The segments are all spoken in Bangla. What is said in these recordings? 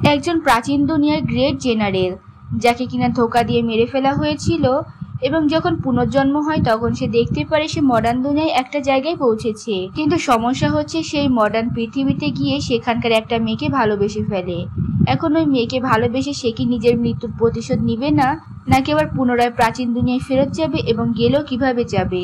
একজন প্রাচীন দুনিয়ার গ্রেট জেনারেল, যাকে কিনা ধোঁকা দিয়ে মেরে ফেলা হয়েছিল, এবং যখন পুনর্জন্ম হয় তখন সে দেখতে পারে সে মডার্ন দুনিয়ায় একটা জায়গায় পৌঁছেছে। কিন্তু সমস্যা হচ্ছে সেই মডার্ন পৃথিবীতে গিয়ে সেখানকার একটা মেয়েকে ভালোবেসে ফেলে। এখন ওই মেয়েকে ভালোবেসে সে কি নিজের মৃত্যুর প্রতিশোধ নিবে না, নাকি আবার পুনরায় প্রাচীন দুনিয়ায় ফেরত যাবে, এবং গেলেও কিভাবে যাবে?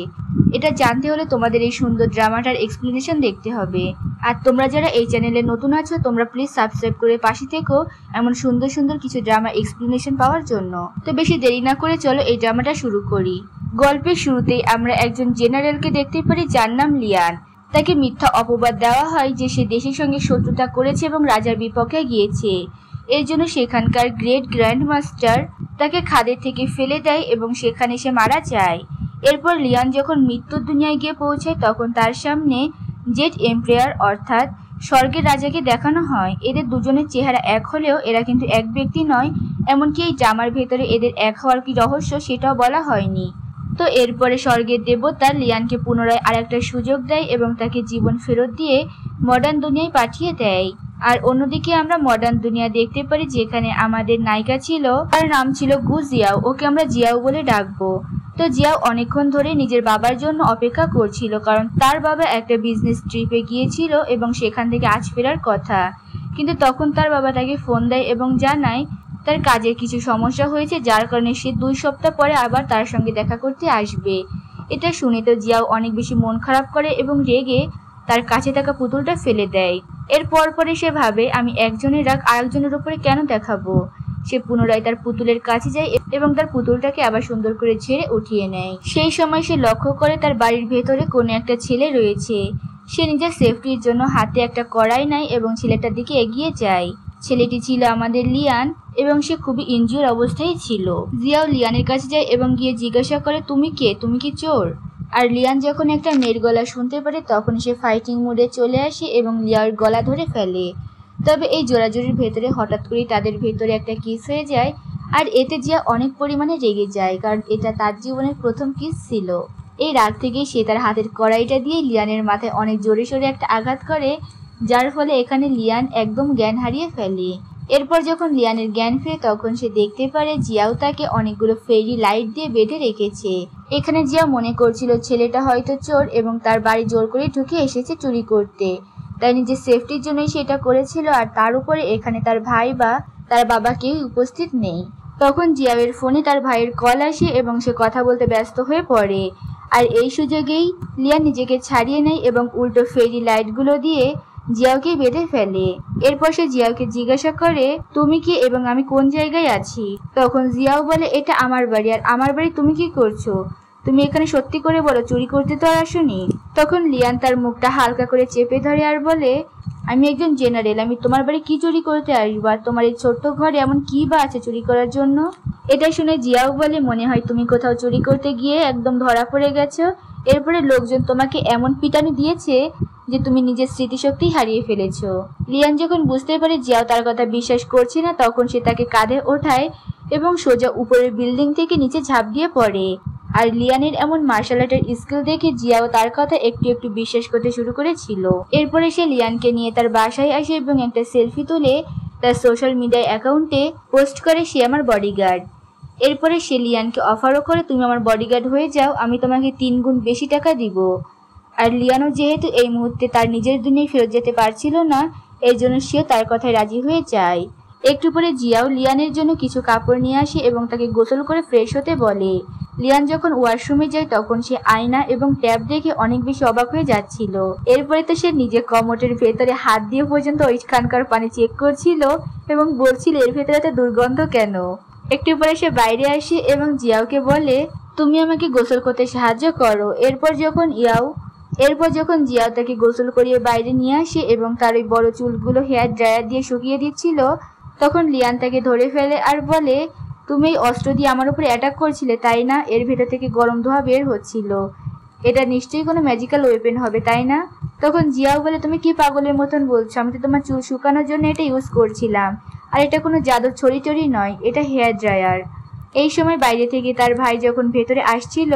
এটা জানতে হলে তোমাদের এই সুন্দর ড্রামাটার এক্সপ্লেনেশন দেখতে হবে। আর তোমরা যারা এই চ্যানেলে নতুন আছো তোমরা প্লিজ সাবস্ক্রাইব করে পাশে থেকো এমন সুন্দর সুন্দর কিছু ড্রামা এক্সপ্লেনেশন পাওয়ার জন্য। তো বেশি দেরি না করে চলো এই ড্রামাটা শুরু করি। গল্পের শুরুতেই আমরা একজন জেনারেলকে দেখতে পারি যার নাম লিয়ান। তাকে মিথ্যা অপবাদ দেওয়া হয় যে সে দেশের সঙ্গে শত্রুতা করেছে এবং রাজার বিপক্ষে গিয়েছে। এর জন্য সেখানকার গ্রেট গ্র্যান্ড মাস্টার তাকে খাদের থেকে ফেলে দেয় এবং সেখানে সে মারা যায়। এরপর লিয়ান যখন মৃত্যুর দুনিয়ায় গিয়ে পৌঁছায় তখন তার সামনে জেড এম্পায়ার অর্থাৎ স্বর্গের রাজাকে দেখানো হয়। এদের দুজনের চেহারা এক হলেও এরা কিন্তু এক ব্যক্তি নয়। এমনকি এই ড্রামার ভেতরে এদের এক হওয়ার কি রহস্য সেটাও বলা হয়নি। তো এরপরে স্বর্গের দেবতা লিয়ানকে পুনরায় আরেকটা সুযোগ দেয় এবং তাকে জীবন ফেরত দিয়ে মডার্ন দুনিয়ায় পাঠিয়ে দেয়। আর অন্যদিকে আমরা মডার্ন দুনিয়া দেখতে পারি যেখানে আমাদের নায়িকা ছিল, তার নাম ছিল গু জিয়াও। ওকে আমরা জিয়াও বলে ডাকবো। তো জিয়াও অনেকক্ষণ ধরে নিজের বাবার জন্য অপেক্ষা করছিল, কারণ তার বাবা একটা বিজনেস ট্রিপে গিয়েছিল এবং সেখান থেকে আজ ফেরার কথা। কিন্তু তখন তার বাবা তাকে ফোন দেয় এবং জানায় তার কাজের কিছু সমস্যা হয়েছে, যার কারণে সে 2 সপ্তাহ পরে আবার তার সঙ্গে দেখা করতে আসবে। এটা শুনে তো জিয়াও অনেক বেশি মন খারাপ করে এবং রেগে তার কাছে থাকা পুতুলটা ফেলে দেয়। এরপর পরে সে ভাবে আমি একজনের রাগ আরেকজনের উপরে কেন দেখাবো। সে পুনরায় তার পুতুলের কাছে যায় এবং তার পুতুলটাকে আবার সুন্দর করে ঝেড়ে উঠিয়ে নেয়। সেই সময় সে লক্ষ্য করে তার বাড়ির ভেতরে কোনো একটা ছেলে রয়েছে। সে নিজের সেফটির জন্য হাতে একটা কড়াই নেয় এবং ছেলেটার দিকে এগিয়ে যায়। ছেলেটি ছিল আমাদের লিয়ান এবং সে খুবই ইনজিওর অবস্থায় ছিল। জিয়াও লিয়ানের কাছে যায় এবং গিয়ে জিজ্ঞাসা করে তুমি কে, তুমি কি চোর? আর লিয়ান যখন একটা মেয়ের গলা শুনতে পারে তখন সে ফাইটিং মোডে চলে আসে এবং লিয়ার গলা ধরে ফেলে। তবে এই জোরাজুরির ভেতরে হঠাৎ করেই তাদের ভেতরে একটা কিস হয়ে যায়। আর এতে জিয়া অনেক পরিমাণে রেগে যায়, কারণ এটা তার জীবনের প্রথম কিস ছিল। এই রাগ থেকেই সে তার হাতের কড়াইটা দিয়ে লিয়ানের মাথায় অনেক জোরে সোরে একটা আঘাত করে, যার ফলে এখানে লিয়ান একদম জ্ঞান হারিয়ে ফেলে। এরপর যখন লিয়ানের জ্ঞান ফেরে তখন সে দেখতে পারে জিয়াও তাকে অনেকগুলো ফেরি লাইট দিয়ে বেঁধে রেখেছে। এখানে জিয়া মনে করছিল ছেলেটা হয়তো চোর এবং তার বাড়ি জোর করে ঢুকে এসেছে চুরি করতে, তাই নিজের সেফটির জন্যই সেটা করেছিল। আর তার উপরে এখানে তার ভাই বা তার বাবা কেউ উপস্থিত নেই। তখন জিয়াওয়ের ফোনে তার ভাইয়ের কল আসে এবং সে কথা বলতে ব্যস্ত হয়ে পড়ে। আর এই সুযোগেই লিয়ান নিজেকে ছাড়িয়ে নেয় এবং উল্টো ফেরি লাইটগুলো দিয়ে জিয়াওকে বেঁধে ফেলে। এরপর সে জিয়াওকে জিজ্ঞাসা করে তুমি কি এবং আমি কোন জায়গায় আছি। তখন জিয়াও বলে এটা আমার বাড়ি, আর আমার বাড়ি তুমি কি করছো? তুমি এখানে সত্যি করে বলো, চুরি করতে তো আর আসোনি। তখন লিয়ান তার মুখটা হালকা করে চেপে ধরে আর বলে আমি একজন জেনারেল, আমি তোমার বাড়ি কি চুরি করতে আসবো, আর তোমার এই ছোট্ট ঘরে এমন কি বা আছে চুরি করার জন্য? এটা শুনে জিয়াও বলে মনে হয় তুমি কোথাও চুরি করতে গিয়ে একদম ধরা পড়ে গেছো। এরপরে লোকজন তোমাকে এমন পিটানি দিয়েছে যে তুমি নিজের স্মৃতিশক্তি হারিয়ে ফেলেছো। লিয়ান যখন বুঝতে পারে জিয়াও তার কথা বিশ্বাস করছে না তখন সে তাকে কাঁধে ওঠায় এবং সোজা উপরের বিল্ডিং থেকে নিচে ঝাঁপ দিয়ে পড়ে। আর লিয়ানের এমন মার্শাল আর্টের স্কিল দেখে জিয়াও তার কথা একটু একটু বিশ্বাস করতে শুরু করেছিল। এরপরে সে লিয়ানকে নিয়ে তার বাসায় আসে এবং একটা সেলফি তুলে তার সোশ্যাল মিডিয়া অ্যাকাউন্টে পোস্ট করে সে আমার বডিগার্ড। এরপরে সে লিয়ানকে অফারও করে তুমি আমার বডিগার্ড হয়ে যাও, আমি তোমাকে 3 গুণ বেশি টাকা দিব। আর লিয়ানও যেহেতু এই মুহূর্তে তার নিজের দুনিয়ায় ফেরত যেতে পারছিল না, এর জন্য সেও তার কথায় রাজি হয়ে যায়। একটু পরে জিয়াও লিয়ানের জন্য কিছু কাপড় নিয়ে আসে এবং তাকে গোসল করে ফ্রেশ হতে বলে। লিয়ান যখন ওয়াশরুমে যায় তখন সে আয়না এবং ট্যাব দেখে অনেক বেশি অবাক হয়ে যাচ্ছিল। এরপরে তো সে নিজে কমোটের ভেতরে হাত দিয়ে পর্যন্ত ওইখানকার পানি চেক করছিল এবং বলছিল এর ভেতরে এত দুর্গন্ধ কেন। একটু পরে সে বাইরে আসে এবং জিয়াওকে বলে তুমি আমাকে গোসল করতে সাহায্য করো। এরপর যখন জিয়াও তাকে গোসল করিয়ে বাইরে নিয়ে আসে এবং তার ওই বড় চুলগুলো হেয়ার ড্রায়ার দিয়ে শুকিয়ে দিচ্ছিল, তখন লিয়ান তাকে ধরে ফেলে আর বলে তুমি এই অস্ত্র দিয়ে আমার উপরে অ্যাটাক করছিলে তাই না? এর ভেতর থেকে গরম ধোঁয়া বের হচ্ছিল, এটা নিশ্চয়ই কোনো ম্যাজিক্যাল ওয়েপেন হবে তাই না? তখন জিয়াও বলে তুমি কি পাগলের মতন বলছো, আমি তো তোমার চুল শুকানোর জন্য এটা ইউজ করছিলাম, আর এটা কোনো জাদুর ছড়ি নয়, এটা হেয়ার ড্রায়ার। এই সময় বাইরে থেকে তার ভাই যখন ভেতরে আসছিল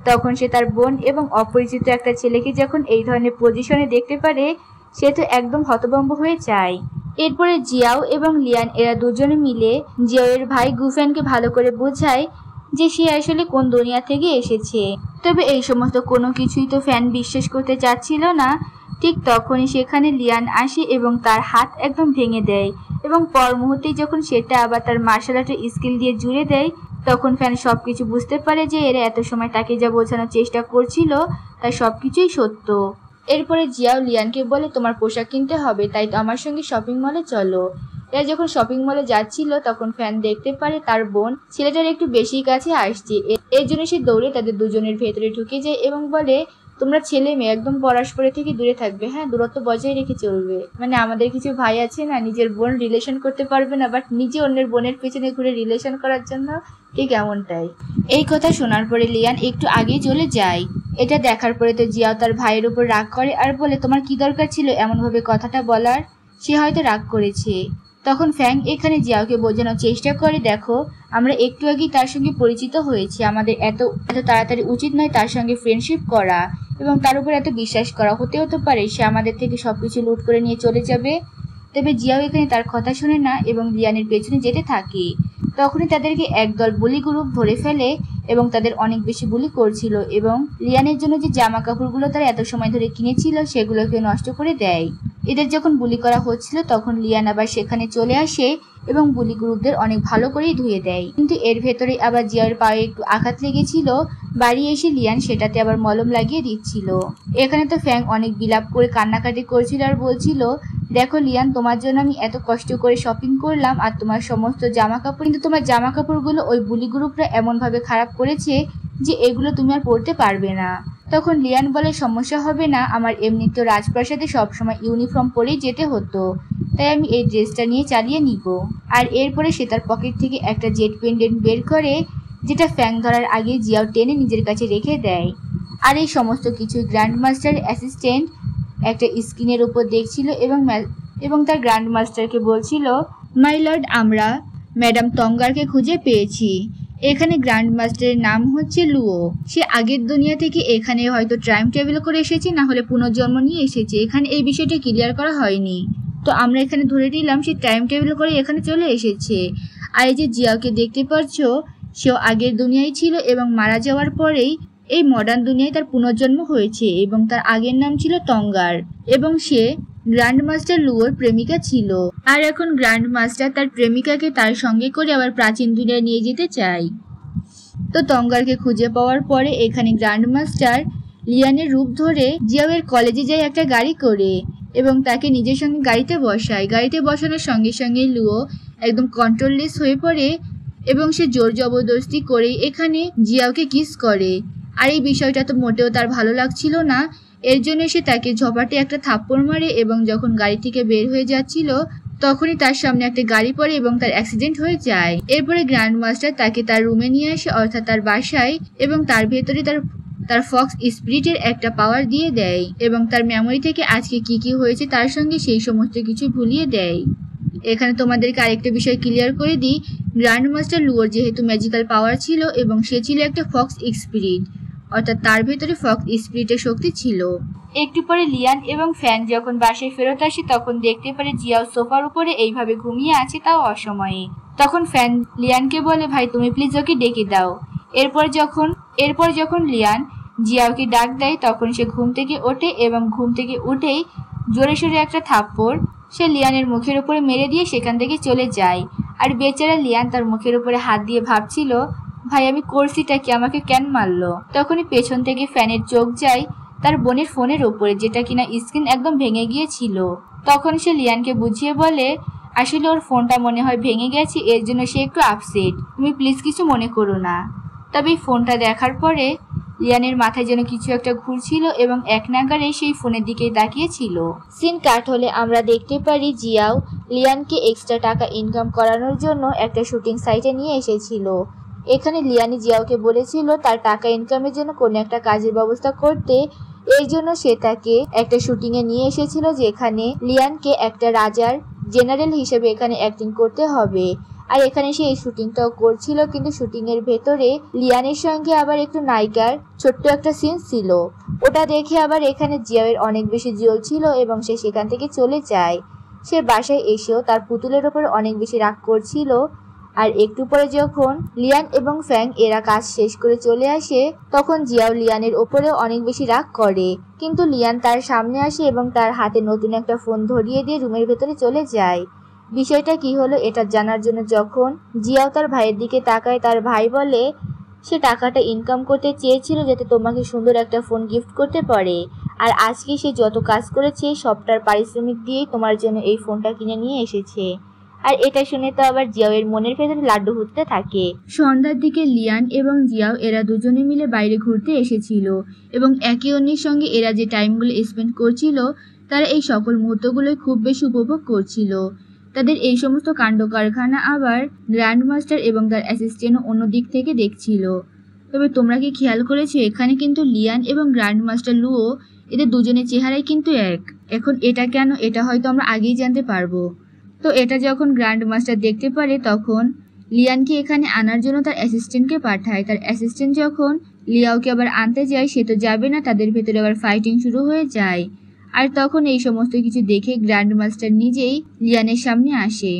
তখন সে তার বোন এবং অপরিচিত একটা ছেলেকে যখন এই ধরনের পজিশনে দেখতে পারে সে তো একদম হতভম্ব হয়ে যায়। এরপরে জিয়াও এবং লিয়ান এরা দুজনে মিলে জিয়াওয়ের ভাই গুফেনকে ভালো করে বোঝায় যে সে আসলে কোন দুনিয়া থেকে এসেছে। তবে এই সমস্ত কোনো কিছুই তো ফ্যান বিশ্বাস করতে চাচ্ছিল না। ঠিক তখনই সেখানে লিয়ান আসে এবং তার হাত একদম ভেঙে দেয় এবং পর মুহূর্তেই যখন সেটা আবার তার মার্শাল আর্টের স্কিল দিয়ে জুড়ে দেয় তখন ফ্যান সবকিছু বুঝতে পারে যে এরা এত সময় তাকে যা বোঝানোর চেষ্টা করছিল তা সবকিছুই সত্য। এরপরে জিয়াও লিয়ানকে বলে তোমার পোশাক কিনতে হবে, তাই তো আমার সঙ্গে শপিং মলে চলো। এরা যখন শপিং মলে যাচ্ছিল তখন ফ্যান দেখতে পারে তার বোন ছেলেটার একটু বেশি কাছে আসছে। এর জন্য সে দৌড়ে তাদের দুজনের ভেতরে ঢুকে যায় এবং বলে তোমরা ছেলে মেয়ে একদম পরস্পরের থেকে দূরে থাকবে, হ্যাঁ দূরত্ব বজায় রেখে চলবে। মানে আমাদের কিছু ভাই আছে না, নিজের বোন রিলেশন করতে পারবে না, বাট নিজে অন্যের বোনের পেছনে ঘুরে রিলেশন করার জন্য, ঠিক এমনটাই। এই কথা শোনার পরে লিয়ান একটু আগেই চলে যায়। এটা দেখার পরে তো জিয়াও তার ভাইয়ের উপর রাগ করে আর বলে তোমার কি দরকার ছিল এমনভাবে কথাটা বলার, সে হয়তো রাগ করেছে। তখন ফ্যাং এখানে জিয়াওকে বোঝানোর চেষ্টা করে দেখো আমরা একটু আগেই তার সঙ্গে পরিচিত হয়েছি, আমাদের এত তাড়াতাড়ি উচিত নয় তার সঙ্গে ফ্রেন্ডশিপ করা এবং তার উপর এত বিশ্বাস করা। হতেও তো পারে সে আমাদের থেকে সবকিছু লুট করে নিয়ে চলে যাবে। তবে জিয়াও এখানে তার কথা শুনে না এবং লিয়ানের পেছনে যেতে থাকে। তখনই তাদেরকে একদল বুলি গ্রুপ ধরে ফেলে এবং তাদের অনেক বেশি বুলি করছিল এবং লিয়ানের জন্য যে জামা কাপড়গুলো তারা এত সময় ধরে কিনেছিল সেগুলোকে নষ্ট করে দেয়। এদের যখন বুলি করা হচ্ছিল তখন লিয়ান আবার সেখানে চলে আসে এবং বুলি গ্রুপদের অনেক ভালো করেই ধুয়ে দেয়। কিন্তু এর ভেতরে আবার জিয়ার পায়ে একটু আঘাত লেগেছিল, বাড়ি এসে লিয়ান সেটাতে আবার মলম লাগিয়ে দিচ্ছিল। এখানে তো ফ্যাং অনেক বিলাপ করে কান্নাকাটি করছিল আর বলছিল দেখো লিয়ান তোমার জন্য আমি এত কষ্ট করে শপিং করলাম আর তোমার সমস্ত জামা কাপড়, কিন্তু তোমার জামা কাপড়গুলো ওই বুলি গ্রুপরা এমনভাবে খারাপ করেছে যে এগুলো তুমি আর পরতে পারবে না। তখন লিয়ান বলে সমস্যা হবে না, আমার এমনি তো রাজপ্রাসাদে সবসময় ইউনিফর্ম পরেই যেতে হতো, তাই আমি এই ড্রেসটা নিয়ে চালিয়ে নিব। আর এরপরে সে তার পকেট থেকে একটা জেট পেন্ডেন্ট বের করে যেটা ফ্যাং ধরার আগে জিয়াও টেনে নিজের কাছে রেখে দেয়। আর এই সমস্ত কিছুই গ্র্যান্ড মাস্টার অ্যাসিস্ট্যান্ট একটা স্ক্রিনের উপর দেখছিল এবং তার গ্র্যান্ড মাস্টারকে বলছিল মাই লর্ড আমরা ম্যাডাম তঙ্গারকে খুঁজে পেয়েছি। এখানে গ্র্যান্ড মাস্টারের নাম হচ্ছে লুও। সে আগের দুনিয়া থেকে এখানে হয়তো টাইম ট্রাভেল করে এসেছে, না হলে পুনর্জন্ম নিয়ে এসেছে। এখানে এই বিষয়টা ক্লিয়ার করা হয়নি, তো আমরা এখানে ধরে নিলাম সে টাইম ট্রাভেল করে এখানে চলে এসেছে। আর এই যে জিয়াওকে দেখতে পাচ্ছ সেও আগের দুনিয়ায় ছিল এবং মারা যাওয়ার পরেই এই মডার্ন দুনিয়ায় তার পুনর্জন্ম হয়েছে এবং তার আগের নাম ছিল তঙ্গার এবং সে গ্র্যান্ড মাস্টার লুওর প্রেমিকা ছিল। আর এখন গ্র্যান্ড মাস্টার তার প্রেমিকাকে তার সঙ্গে করে আবার প্রাচীন দুনিয়ায় নিয়ে যেতে চায়। তো তঙ্গারকে খুঁজে পাওয়ার পরে এখানে গ্র্যান্ড মাস্টার লিয়ানের রূপ ধরে জিয়াওয়ের কলেজে যায় একটা গাড়ি করে এবং তাকে নিজের সঙ্গে গাড়িতে বসায়। গাড়িতে বসানোর সঙ্গে সঙ্গে লুও একদম কন্ট্রোললেস হয়ে পড়ে এবং সে জোর জবরদস্তি করে এখানে জিয়াওকে কিস করে। আর এই বিষয়টা তো মোটেও তার ভালো লাগছিল না, এর জন্য সে তাকে ঝপাটে একটা থাপ্পড় মারে এবং যখন গাড়ি থেকে বের হয়ে যাচ্ছিল তখনই তার সামনে একটা গাড়ি পড়ে এবং তার অ্যাক্সিডেন্ট হয়ে যায়। এরপরে গ্র্যান্ড মাস্টার তাকে তার রুমে নিয়ে আসে, অর্থাৎ তার বাসায়, এবং তার ভেতরে তার ফক্স স্পিরিটের একটা পাওয়ার দিয়ে দেয় এবং তার মেমোরি থেকে আজকে কি কি হয়েছে তার সঙ্গে সেই সমস্ত কিছু ভুলিয়ে দেয়। এখানে তোমাদেরকে আরেকটা বিষয় ক্লিয়ার করে দিই, গ্র্যান্ড মাস্টার লুওর যেহেতু ম্যাজিক্যাল পাওয়ার ছিল এবং সে ছিল একটা ফক্স স্পিরিট, অর্থাৎ তার ভেতরে ফক্স স্পিরিটের শক্তি ছিল। একটু পরে লিয়ান এবং ফ্যান যখন বাসায় ফেরত আসে তখন দেখতে পারে জিয়াও সোফার উপরে এইভাবে ঘুমিয়ে আছে, তাও অসময়ে। তখন ফ্যান লিয়ানকে বলে ভাই তুমি প্লিজ ওকে ডেকে দাও। এরপর যখন লিয়ান জিয়াওকে ডাক দেয় তখন সে ঘুম থেকে ওঠে এবং ঘুম থেকে উঠেই জোরে সোরে একটা থাপ্পড় সে লিয়ানের মুখের উপরে মেরে দিয়ে সেখান থেকে চলে যায়। আর বেচারা লিয়ান তার মুখের উপরে হাত দিয়ে ভাবছিল ভাই আমি করছিটা কি, আমাকে কেন মারলো। তখনই পেছন থেকে ফ্যানের চোখ যায় তার বোনের ফোনের ওপরে, যেটা কিনা স্ক্রিন একদম ভেঙে গিয়েছিল। তখন সে লিয়ানকে বুঝিয়ে বলে আসলে ওর ফোনটা মনে হয় ভেঙে গেছে, এর জন্য সে একটু আপসেট, তুমি প্লিজ কিছু মনে করো না। তবে ফোনটা দেখার পরে লিয়ানের মাথায় যেন কিছু একটা ঘুরছিল এবং এক নাগারে সেই ফোনের দিকেই তাকিয়েছিল। সিন কাট হলে আমরা দেখতে পারি জিয়াও লিয়ানকে এক্সট্রা টাকা ইনকাম করানোর জন্য একটা শুটিং সাইটে নিয়ে এসেছিল। এখানে লিয়ানি জিয়াওকে বলেছিল তার টাকা ইনকামের জন্য কোনো একটা কাজের ব্যবস্থা করতে, এর জন্য সে তাকে একটা শুটিংয়ে নিয়ে এসেছিল যেখানে লিয়ানকে একটা রাজার জেনারেল হিসেবে এখানে অ্যাক্টিং করতে হবে। আর এখানে সে এই শুটিংটাও করছিল, কিন্তু শুটিংয়ের ভেতরে লিয়ানের সঙ্গে আবার একটু নায়িকার ছোট্ট একটা সিন ছিল, ওটা দেখে আবার এখানে জিয়াওয়ের অনেক বেশি জ্বল ছিল এবং সে সেখান থেকে চলে যায়। সে বাসায় এসেও তার পুতুলের ওপর অনেক বেশি রাগ করছিল। আর একটু পরে যখন লিয়ান এবং ফ্যাং এরা কাজ শেষ করে চলে আসে, তখন জিয়াও লিয়ানের ওপরেও অনেক বেশি রাগ করে। কিন্তু লিয়ান তার সামনে আসে এবং তার হাতে নতুন একটা ফোন ধরিয়ে দিয়ে রুমের ভেতরে চলে যায়। বিষয়টা কি হলো এটা জানার জন্য যখন জিয়াও তার ভাইয়ের দিকে তাকায়, তার ভাই বলে সে টাকাটা ইনকাম করতে চেয়েছিল যাতে তোমাকে সুন্দর একটা ফোন গিফট করতে পারে, আর আজকে সে যত কাজ করেছে সবটার পারিশ্রমিক দিয়েই তোমার জন্য এই ফোনটা কিনে নিয়ে এসেছে। আর এটা শুনে তো আবার জিয়াওয়ের মনের ভেতরে লাড্ডু ফুটতে থাকে। সন্ধ্যার দিকে লিয়ান এবং জিয়াও এরা দুজনে মিলে বাইরে ঘুরতে এসেছিল এবং একে অন্যের সঙ্গে এরা যে টাইমগুলো স্পেন্ড করছিল তারা এই সকল মুহূর্তগুলোই খুব বেশি উপভোগ করছিল। তাদের এই সমস্ত কাণ্ড কারখানা আবার গ্র্যান্ড মাস্টার এবং তার অ্যাসিস্ট্যান্টও অন্য দিক থেকে দেখছিল। তবে তোমরা কি খেয়াল করেছো এখানে কিন্তু লিয়ান এবং গ্র্যান্ড মাস্টার লুও এদের দুজনের চেহারাই কিন্তু এক। এখন এটা কেন, এটা হয়তো আমরা আগেই জানতে পারবো। তো এটা যখন গ্র্যান্ড মাস্টার দেখতে পারে তখন লিয়ানকে এখানে আনার জন্য তার অ্যাসিস্ট্যান্টকে পাঠায়। তার অ্যাসিস্ট্যান্ট যখন লিয়াওকে আবার আনতে যায় সে তো যাবে না, তাদের ভেতরে আবার ফাইটিং শুরু হয়ে যায়। আর তখন এই সমস্ত কিছু দেখে গ্র্যান্ড মাস্টার নিজেই লিয়ানের সামনে আসে।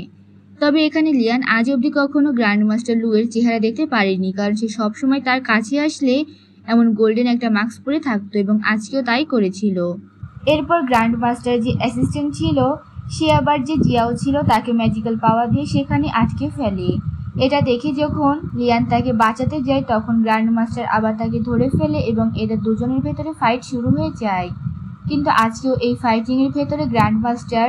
তবে এখানে লিয়ান আজ অবধি কখনো গ্র্যান্ড মাস্টার লুয়ের চেহারা দেখতে পারেনি, কারণ সে সবসময় তার কাছে আসলে এমন গোল্ডেন একটা মাস্ক পরে থাকতো এবং আজকেও তাই করেছিল। এরপর গ্র্যান্ড মাস্টার যে অ্যাসিস্ট্যান্ট ছিল সে আবার যে জিয়াও ছিল তাকে ম্যাজিক্যাল পাওয়ার দিয়ে সেখানে আটকে ফেলে। এটা দেখে যখন লিয়ান তাকে বাঁচাতে যায় তখন গ্র্যান্ড মাস্টার আবার তাকে ধরে ফেলে এবং এদের দুজনের ভেতরে ফাইট শুরু হয়ে যায়। কিন্তু আজকেও এই ফাইটিংয়ের ভেতরে গ্র্যান্ড মাস্টার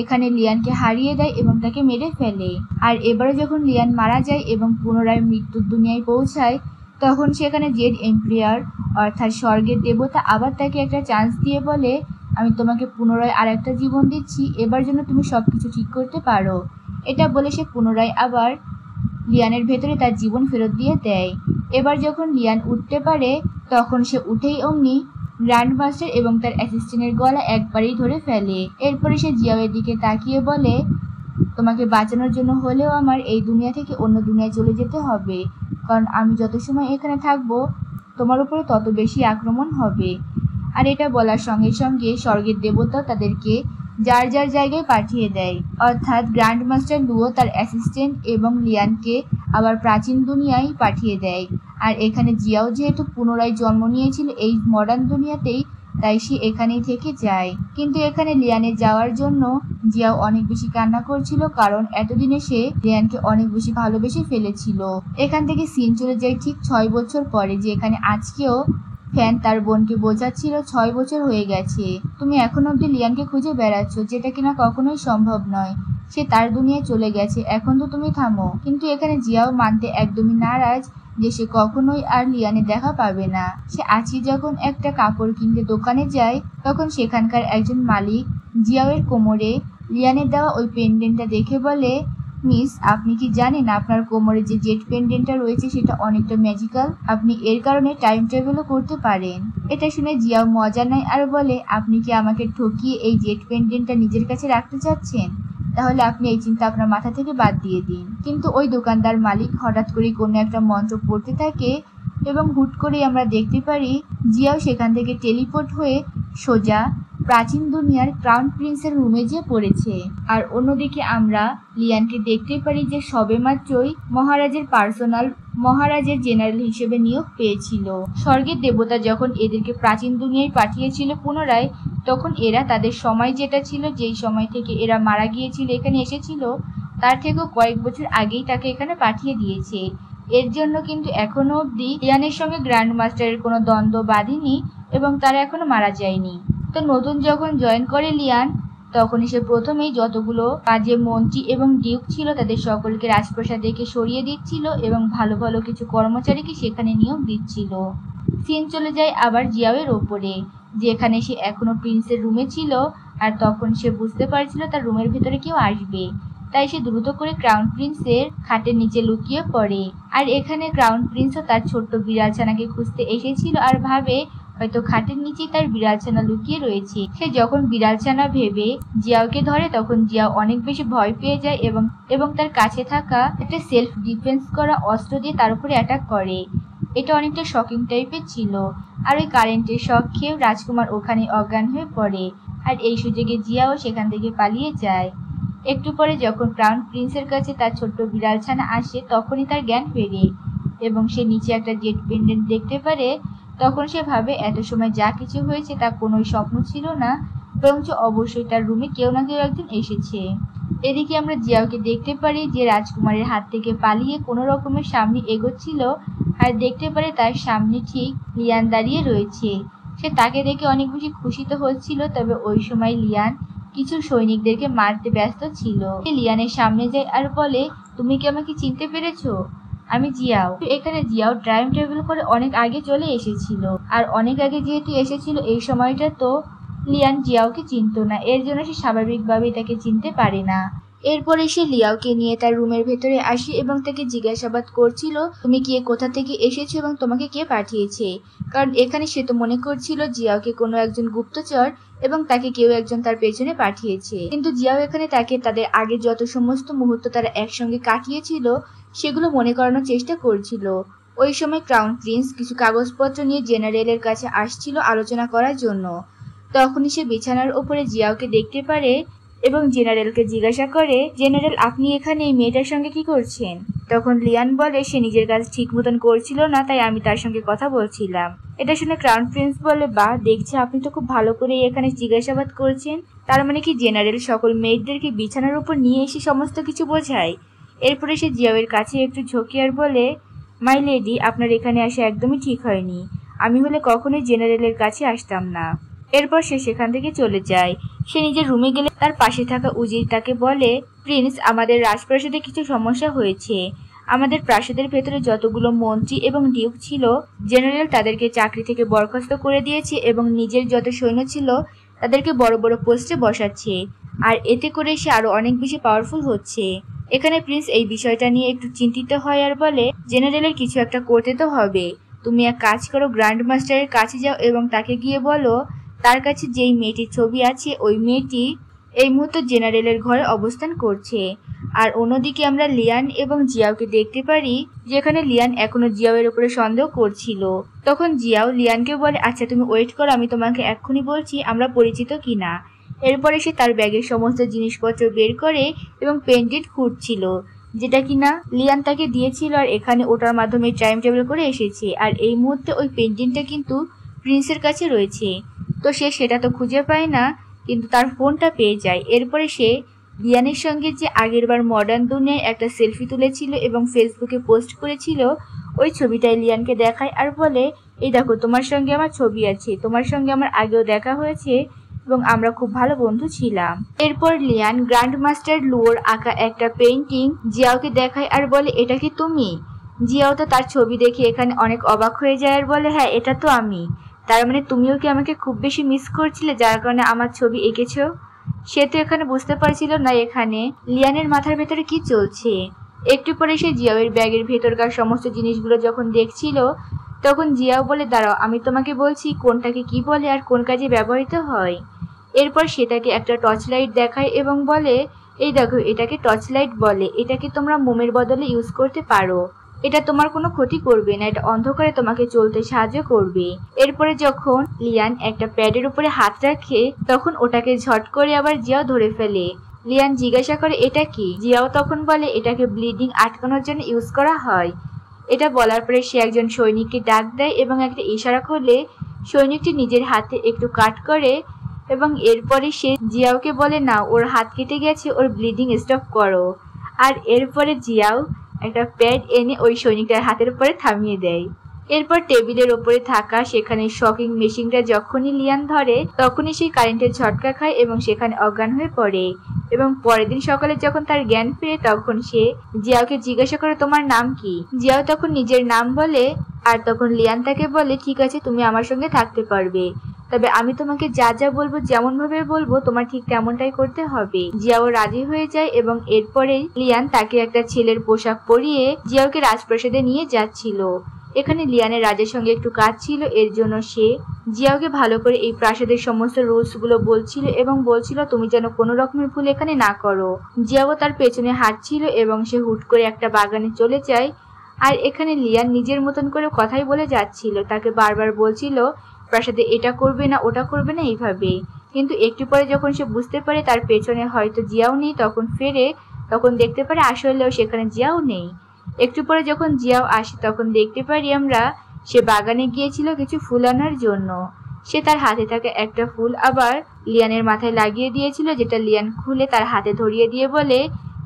এখানে লিয়ানকে হারিয়ে দেয় এবং তাকে মেরে ফেলে। আর এবারে যখন লিয়ান মারা যায় এবং পুনরায় মৃত্যুর দুনিয়ায় পৌঁছায় তখন সেখানে জেড এম্পায়ার অর্থাৎ স্বর্গের দেবতা আবার তাকে একটা চান্স দিয়ে বলে, আমি তোমাকে পুনরায় আর একটা জীবন দিচ্ছি, এবার জন্য তুমি সব কিছু ঠিক করতে পারো। এটা বলে সে পুনরায় আবার লিয়ানের ভেতরে তার জীবন ফেরত দিয়ে দেয়। এবার যখন লিয়ান উঠতে পারে তখন সে উঠেই অমনি গ্র্যান্ড মাস্টার এবং তার অ্যাসিস্ট্যান্টের গলা একবারেই ধরে ফেলে। এরপরে সে জিয়াওয়ের দিকে তাকিয়ে বলে, তোমাকে বাঁচানোর জন্য হলেও আমার এই দুনিয়া থেকে অন্য দুনিয়ায় চলে যেতে হবে, কারণ আমি যত সময় এখানে থাকবো তোমার উপরে তত বেশি আক্রমণ হবে। আর এটা বলার সঙ্গে সঙ্গে স্বর্গের দেবতা তাদেরকে যার যার জায়গায় পাঠিয়ে দেয়, অর্থাৎ গ্র্যান্ড মাস্টার লুও তার অ্যাসিস্ট্যান্ট এবং লিয়ানকে আবার প্রাচীন দুনিয়ায় পাঠিয়ে দেয়। আর এখানে জিয়াও যেহেতু পুনরায় জন্ম নিয়েছিল এই মডার্ন দুনিয়াতেই, তাই সে এখানেই থেকে যায়। কিন্তু এখানে লিয়ানের যাওয়ার জন্য জিয়াও অনেক বেশি কান্না করছিল, কারণ এতদিনে সে লিয়ানকে অনেক বেশি ভালোবেসে ফেলেছিল। এখান থেকে সিন চলে যায় ঠিক 6 বছর পরে, যে এখানে আজকেও ফ্যান তার বোনকে বোঝাচ্ছিল 6 বছর হয়ে গেছে, তুমি এখন অব্দি লিয়ানকে খুঁজে বেড়াচ্ছ, যেটা কিনা কখনোই সম্ভব নয়। সে তার দুনিয়ায় চলে গেছে, এখন তো তুমি থামো। কিন্তু এখানে জিয়াও মানতে একদমই নারাজ যে সে কখনোই আর লিয়ানের দেখা পাবে না। সে আজকে যখন একটা কাপড় কিনতে দোকানে যায় তখন সেখানকার একজন মালিক জিয়াওয়ের কোমরে লিয়ানের দেওয়া ওই পেন্ডেন্টটা দেখে বলে, মিস, আপনি কি জানেন আপনার কোমরে যে জেট পেন্ডেন্টটা রয়েছে সেটা অনেকটা ম্যাজিক্যাল, আপনি এর কারণে টাইম ট্রাভেলও করতে পারেন। এটা শুনে জিয়াও মজা নেয় আর বলে, আপনি কি আমাকে ঠকিয়ে এই জেট পেন্ডেন্টটা নিজের কাছে রাখতে চাচ্ছেন? তাহলে আপনি এই চিন্তা আপনার মাথা থেকে বাদ দিয়ে দিন। কিন্তু ওই দোকানদার মালিক হঠাৎ করে কোনো একটা মন্ত্র পড়তে থাকে এবং হুট করেই আমরা দেখতে পারি জিয়াও সেখান থেকে টেলিপোর্ট হয়ে সোজা প্রাচীন দুনিয়ার ক্রাউন প্রিন্সের রুমে যেয়ে পড়েছে। আর অন্যদিকে আমরা লিয়ানকে দেখতে পারি যে সবেমাত্রই মহারাজের মহারাজের জেনারেল হিসেবে নিয়োগ পেয়েছিল। স্বর্গের দেবতা যখন এদেরকে প্রাচীন দুনিয়ায় পাঠিয়েছিল পুনরায়, তখন এরা তাদের সময় যেটা ছিল, যেই সময় থেকে এরা মারা গিয়েছিল এখানে এসেছিল, তার থেকেও কয়েক বছর আগেই তাকে এখানে পাঠিয়ে দিয়েছে। এর জন্য কিন্তু এখনো অবধি লিয়ানের সঙ্গে গ্র্যান্ড মাস্টারের কোনো দ্বন্দ্ব বাঁধেনি এবং তারা এখনো মারা যায়নি। তো নতুন যখন জয়েন করে লিয়ান, তখনই সে প্রথমেই যতগুলো কাজে মন্ত্রী এবং ডিউক ছিল তাদের সকলকে রাজপ্রাসাদ থেকে সরিয়ে দিচ্ছিল এবং ভালো ভালো কিছু কর্মচারীকে সেখানে নিয়োগ দিচ্ছিল। সিন চলে যায় আবার জিয়াওয়ের ওপরে, যেখানে সে এখনো প্রিন্সের রুমে ছিল আর তখন সে বুঝতে পারছিল তার রুমের ভেতরে কেউ আসবে, তাই সে দ্রুত করে ক্রাউন প্রিন্সের খাটের নিচে লুকিয়ে পড়ে। আর এখানে ক্রাউন প্রিন্সও তার ছোট্ট বিড়ালছানাকে খুঁজতে এসেছিল আর ভাবে হয়তো খাটের নিচেই তার বিড়ালছানা লুকিয়ে রয়েছে। সে যখন বিড়ালছানা ভেবে জিয়াওকে ধরে তখন জিয়াও অনেক বেশি ভয় পেয়ে যায় এবং তার কাছে থাকা একটা সেলফ ডিফেন্স করা অস্ত্র দিয়ে তার উপরে অ্যাটাক করে। এটা অনেকটা শকিং টাইপের ছিল। আর ওই কারেন্টের শক খেয়েও রাজকুমার ওখানে অজ্ঞান হয়ে পড়ে। আর এই সুযোগে জিয়াও সেখান থেকে পালিয়ে যায়। একটু পরে যখন ক্রাউন প্রিন্সের কাছে তার ছোট্ট বিড়াল ছানা আসে তখনই তার জ্ঞান ফেরে এবং সে নিচে একটা জেট পেন্ডেন্ট দেখতে পারে। তখন সে ভাবে এত সময় যা কিছু হয়েছে তা কোনো স্বপ্ন ছিল না, বরঞ্চ অবশ্যই তার রুমে কেউ না কেউ একজন এসেছে। এদিকে আমরা জিয়াওকে দেখতে পারি যে রাজকুমারের হাত থেকে পালিয়ে কোনো রকমের সামনে এগোচ্ছিল আর দেখতে পারে তার সামনে ঠিক লিয়ান দাঁড়িয়ে রয়েছে। সে তাকে দেখে অনেক বেশি খুশি তো হচ্ছিল, তবে ওই সময় লিয়ান কিছু সৈনিকদেরকে মারতে ব্যস্ত ছিল। লিয়ানের সামনে যায় আর বলে, তুমি কি আমাকে চিনতে পেরেছো? আমি জিয়াও। এখানে জিয়াও টাইম ট্রাভেল করে অনেক আগে চলে এসেছিল, আর অনেক আগে যেহেতু এসেছিল এই সময়টা তো লিয়ান জিয়াওকে চিনত না, এর জন্য সে স্বাভাবিকভাবেই তাকে চিনতে পারে না। এরপরে সে লিয়াওকে নিয়ে তার রুমের ভেতরে আসে এবং তাকে জিজ্ঞাসাবাদ করছিল, তুমি কি কোথা থেকে এসেছো এবং তোমাকে কে পাঠিয়েছে? কারণ এখানে সে তো মনে করছিল জিয়াওকে কোনো একজন গুপ্তচর এবং তাকে কেউ একজন তার পেছনে পাঠিয়েছে। কিন্তু জিয়াও এখানে তাকে তাদের আগে যত সমস্ত মুহূর্ত তারা একসঙ্গে কাটিয়েছিল সেগুলো মনে করানোর চেষ্টা করছিল। ওই সময় ক্রাউন প্রিন্স কিছু কাগজপত্র নিয়ে জেনারেলের কাছে আসছিল আলোচনা করার জন্য। তখনই সে বিছানার ওপরে জিয়াওকে দেখতে পারে এবং জেনারেলকে জিজ্ঞাসা করে, জেনারেল আপনি এখানে এই মেয়েটার সঙ্গে কি করছেন? তখন লিয়ান বলে সে নিজের কাজ ঠিক মতন করছিল না, তাই আমি তার সঙ্গে কথা বলছিলাম। এটা শুনে ক্রাউন প্রিন্স বলে, বাহ, দেখছি আপনি তো খুব ভালো করে এখানে জিজ্ঞাসাবাদ করছেন। তার মানে কি জেনারেল সকল মেয়েদেরকে বিছানার উপর নিয়ে এসে সমস্ত কিছু বোঝায়? এরপরে সে জিয়াওয়ের কাছে একটু ঝোঁকে আর বলে, মাই লেডি, আপনার এখানে আসা একদমই ঠিক হয়নি। আমি হলে কখনোই জেনারেলের কাছে আসতাম না। এরপর সে সেখান থেকে চলে যায়। সে নিজের রুমে গেলে তার পাশে থাকা উজির তাকে বলে, প্রিন্স, আমাদের রাজপ্রাসাদে কিছু সমস্যা হয়েছে। আমাদের প্রাসাদের ভেতরে যতগুলো মন্ত্রী এবং ডিউক ছিল, জেনারেল তাদেরকে চাকরি থেকে বরখাস্ত করে দিয়েছে এবং নিজের যত সৈন্য ছিল তাদেরকে বড় বড় পোস্টে বসাচ্ছে, আর এতে করে সে আরো অনেক বেশি পাওয়ারফুল হচ্ছে। এখানে প্রিন্স এই বিষয়টা নিয়ে একটু চিন্তিত হয় আর বলে, জেনারেলের কিছু একটা করতে তো হবে। তুমি এক কাজ করো, গ্র্যান্ড মাস্টারের কাছে যাও এবং তাকে গিয়ে বলো তার কাছে যেই মেয়েটির ছবি আছে ওই মেয়েটি এই মুহূর্তে জেনারেলের ঘরে অবস্থান করছে। আর অন্যদিকে আমরা লিয়ান এবং জিয়াওকে দেখতে পারি, যেখানে লিয়ান এখনো জিয়াওয়ের উপরে সন্দেহ করছিল। তখন জিয়াও লিয়ানকে বলে, আচ্ছা তুমি ওয়েট করো, আমি তোমাকে এক্ষুনি বলছি আমরা পরিচিত কিনা। এরপরে সে তার ব্যাগের সমস্ত জিনিসপত্র বের করে এবং পেন্ডেন্ট খুঁজছিল, যেটা কিনা লিয়ান তাকে দিয়েছিল, আর এখানে ওটার মাধ্যমে টাইম ট্রাভেল করে এসেছে। আর এই মুহূর্তে ওই পেন্ডেন্টটা কিন্তু প্রিন্সের কাছে রয়েছে। তো সে সেটা তো খুঁজে পায় না, কিন্তু তার ফোনটা পেয়ে যায়। এরপরে সে লিয়ানের সঙ্গে যে আগেরবার মডার্ন দুনিয়ায় একটা সেলফি তুলেছিল এবং ফেসবুকে পোস্ট করেছিল ওই ছবিটাই লিয়ানকে দেখায় আর বলে, এই দেখো তোমার সঙ্গে আমার ছবি আছে, তোমার সঙ্গে আমার আগেও দেখা হয়েছে এবং আমরা খুব ভালো বন্ধু ছিলাম। এরপর লিয়ান গ্র্যান্ড মাস্টার লুওর আঁকা একটা পেইন্টিং জিয়াওকে দেখায় আর বলে, এটা কি তুমি? জিয়াও তো তার ছবি দেখে এখানে অনেক অবাক হয়ে যায় আর বলে, হ্যাঁ এটা তো আমি। তার মানে তুমিও কি আমাকে খুব বেশি মিস করছিলে যার কারণে আমার ছবি এঁকেছো? সে তো এখানে বুঝতে পারছিল না এখানে লিয়ানের মাথার ভেতরে কি চলছে। একটু পরে সে জিয়াওয়ের ব্যাগের ভেতরকার সমস্ত জিনিসগুলো যখন দেখছিল তখন জিয়াও বলে, দাঁড়াও আমি তোমাকে বলছি কোনটাকে কি বলে আর কোন কাজে ব্যবহৃত হয়। এরপর সে তাকে একটা টর্চ লাইট দেখায় এবং বলে, এই দেখো এটাকে টর্চ লাইট বলে, এটাকে তোমরা মোমের বদলে ইউজ করতে পারো। এটা তোমার কোনো ক্ষতি করবে না, এটা অন্ধকারে তোমাকে চলতে সাহায্য করবে। এরপরে যখন লিয়ান একটা প্যাডের উপরে হাত রাখে তখন ওটাকে ঝট করে আবার জিয়াও ধরে ফেলে। লিয়ান জিজ্ঞাসা করে, এটা কি? জিয়াও তখন বলে, এটাকে ব্লিডিং আটকানোর জন্য ইউজ করা হয়। এটা বলার পরে সে একজন সৈনিককে ডাক দেয় এবং একটা ইশারা করলে সৈনিকটি নিজের হাতে একটু কাট করে এবং এরপরে সে জিয়াওকে বলে, না ওর হাত কেটে গেছে, ওর ব্লিডিং স্টপ করো। আর এরপরে জিয়াও একটা প্যাড এনে ওই সৈনিকটার হাতের উপরে থামিয়ে দেয়। এরপর টেবিলের ওপরে থাকা সেখানে শকিং মেশিনটা যখনই লিয়ান ধরে তখনই সেই কারেন্টের ঝটকা খায় এবং সেখানে অজ্ঞান হয়ে পড়ে। এবং পরের দিন সকালে যখন তার জ্ঞান ফিরে তখন সে জিয়াওকে জিজ্ঞাসা করে, তোমার নাম কি? জিয়াও তখন নিজের নাম বলে আর তখন লিয়ান তাকে বলে, ঠিক আছে তুমি আমার সঙ্গে থাকতে পারবে, তবে আমি তোমাকে যা যা বলবো যেমন ভাবে বলবো তোমার ঠিক তেমনটাই করতে হবে। জিয়াও রাজি হয়ে যায় এবং এরপরে লিয়ান তাকে একটা ছেলের পোশাক পরিয়ে জিয়াওকে রাজপ্রাসাদে নিয়ে যাচ্ছিল। এখানে লিয়ানের রাজের সঙ্গে একটু কাজ ছিল, এর জন্য সে জিয়াওকে ভালো করে এই প্রাসাদের সমস্ত রুলস গুলো বলছিল এবং বলছিল তুমি যেন কোনো রকমের ভুল এখানে না করো। জিয়াও তার পেছনে হাঁটছিল এবং সে হুট করে একটা বাগানে চলে যায়। আর এখানে লিয়ান নিজের মতন করে কথাই বলে যাচ্ছিল, তাকে বারবার বলছিল প্রাসাদে এটা করবে না ওটা করবে না এইভাবে। কিন্তু একটু পরে যখন সে বুঝতে পারে তার পেছনে হয়তো জিয়াও নেই, তখন দেখতে পারে আসলেও সেখানে জিয়াও নেই। একটু পরে যখন জিয়াও আসে তখন দেখতে পারি আমরা সে বাগানে গিয়েছিল কিছু ফুল আনার জন্য। সে তার হাতে থাকা একটা ফুল আবার লিয়ানের মাথায় লাগিয়ে দিয়েছিল, যেটা লিয়ান খুলে তার হাতে ধরিয়ে দিয়ে বলে,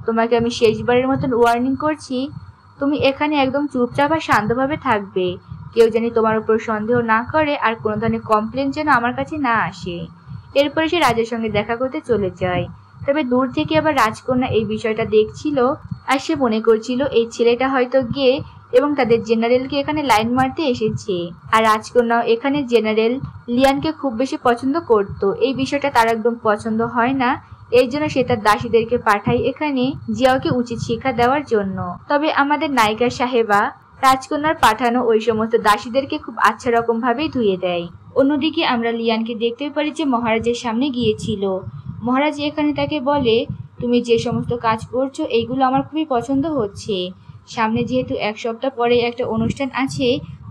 তোমাকে আমি শেষবারের মতন ওয়ার্নিং করছি, তুমি এখানে একদম চুপচাপ আর শান্তভাবে থাকবে। কেউ যেন তোমার উপর সন্দেহ না করে আর কোনো ধরনের কমপ্লেন যেন আমার কাছে না আসে। এরপরে সে রাজের সঙ্গে দেখা করতে চলে যায়। তবে দূর থেকে আবার রাজকন্যা এই বিষয়টা দেখছিল আর সে মনে করছিল এই ছেলেটা হয়তো গিয়ে এবং তাদের জেনারেলকে এখানে লাইন মারতে এসেছে। আর রাজকন্যাও এখানে জেনারেল লিয়ানকে খুব বেশি পছন্দ করত। এই বিষয়টা তার একদম পছন্দ হয় না, এই জন্য সে তার দাসীদেরকে পাঠায় এখানে জিয়াওকে উচিত শিক্ষা দেওয়ার জন্য। তবে আমাদের নায়িকা সাহেবা রাজকন্যার পাঠানো ওই সমস্ত দাসীদেরকে খুব আচ্ছা রকম ভাবেই ধুয়ে দেয়। অন্যদিকে আমরা লিয়ানকে দেখতে পারি যে মহারাজের সামনে গিয়েছিল। মহারাজ এখানে তাকে বলে, তুমি যে সমস্ত কাজ করছো এইগুলো আমার খুবই পছন্দ হচ্ছে। সামনে যেহেতু 1 সপ্তাহ পরে একটা অনুষ্ঠান আছে,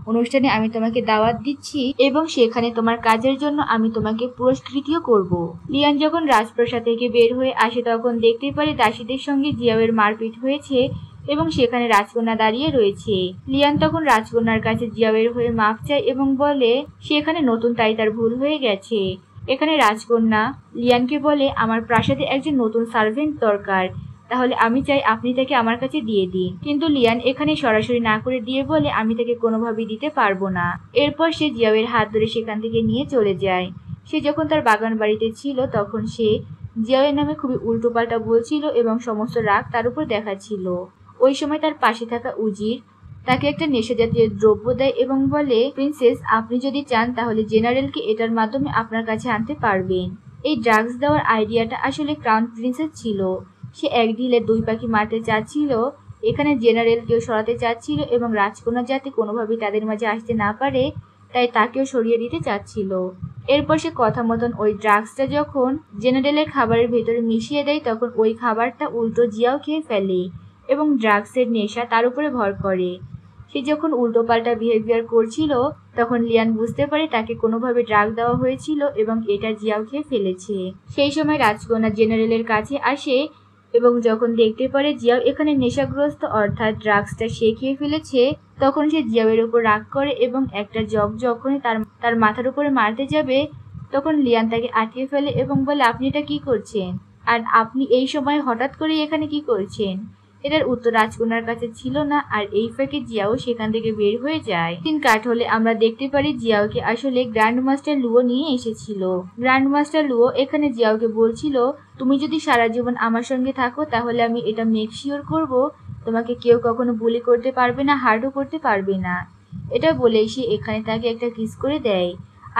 অনুষ্ঠানে আমি তোমাকে দাওয়াত দিচ্ছি এবং সেখানে তোমার কাজের জন্য আমি তোমাকে পুরস্কৃতও করব। লিয়ান যখন রাজপ্রাসাদ থেকে বের হয়ে আসে তখন দেখতে পারি দাসীদের সঙ্গে জিয়াওয়ের মারপিট হয়েছে এবং সেখানে রাজকন্যা দাঁড়িয়ে রয়েছে। লিয়ান তখন রাজকন্যার কাছে জিয়াওয়ের হয়ে মাপ চায় এবং বলে সেখানে নতুন, তাই তার ভুল হয়ে গেছে। এখানে রাজকন্যা লিয়ানকে বলে, আমার প্রাসাদে একজন নতুন সার্ভেন্ট দরকার, তাহলে আমি চাই আপনি তাকে আমার কাছে দিয়ে দিন। কিন্তু লিয়ান এখানে সরাসরি না করে দিয়ে বলে, আমি তাকে কোনোভাবেই দিতে পারবো না। এরপর সে জিয়াওয়ের হাত ধরে সেখান থেকে নিয়ে চলে যায়। সে যখন তার বাগান বাড়িতে ছিল তখন সে জিয়াওয়ের নামে খুবই উল্টোপাল্টা বলছিল এবং সমস্ত রাগ তার উপর দেখাচ্ছিল। ওই সময় তার পাশে থাকা উজির তাকে একটা নেশা জাতীয় দ্রব্য দেয় এবং বলে, প্রিন্সেস আপনি যদি চান তাহলে জেনারেলকে এটার মাধ্যমে আপনার কাছে আনতে পারবেন। এই ড্রাগস দেওয়ার আইডিয়াটা আসলে ক্রাউন প্রিন্সেস ছিল। সে এক ঢিলে 2 পাখি মারতে চাচ্ছিল। এখানে জেনারেলকেও সরাতে চাচ্ছিল এবং রাজকন্যা যাতে কোনোভাবেই তাদের মাঝে আসতে না পারে তাই তাকেও সরিয়ে দিতে চাচ্ছিল। এরপর সে কথা মতন ওই ড্রাগসটা যখন জেনারেলের খাবারের ভেতরে মিশিয়ে দেয় তখন ওই খাবারটা উল্টো জিয়াও খেয়ে ফেলে এবং ড্রাগসের নেশা তার উপরে ভর করে। সে যখন উল্টোপাল্টা বিহেভিয়ার করছিল তখন লিয়ান বুঝতে পারে তাকে কোনোভাবে ড্রাগ দেওয়া হয়েছিল এবং এটা জিয়াও খেয়ে ফেলেছে। সেই সময় রাজকন্যা জেনারেলের কাছে আসে এবং যখন দেখতে পারে জিয়াও এখানে নেশাগ্রস্ত অর্থাৎ ড্রাগসটা সে খেয়ে ফেলেছে তখন সে জিয়াওয়ের উপর রাগ করে এবং একটা জগ যখনই তার মাথার উপরে মারতে যাবে তখন লিয়ান তাকে আটকে ফেলে এবং বলে, আপনি এটা কি করছেন আর আপনি এই সময় হঠাৎ করে এখানে কি করছেন? এটার উত্তর রাজকন্যার কাছে ছিল না আর এই ফাঁকে জিয়াও সেখান থেকে বের হয়ে যায়। দিন কাট হলে আমরা দেখতে পারি জিয়াওকে আসলে গ্র্যান্ড মাস্টার লুও নিয়ে এসেছিল। গ্র্যান্ড মাস্টার লুও এখানে জিয়াওকে বলছিল, তুমি যদি সারা জীবন আমার সঙ্গে থাকো তাহলে আমি এটা মেক শিওর করবো তোমাকে কেউ কখনো বুলি করতে পারবে না, হার্টও করতে পারবে না। এটা বলেই সে এখানে তাকে একটা কিস করে দেয়।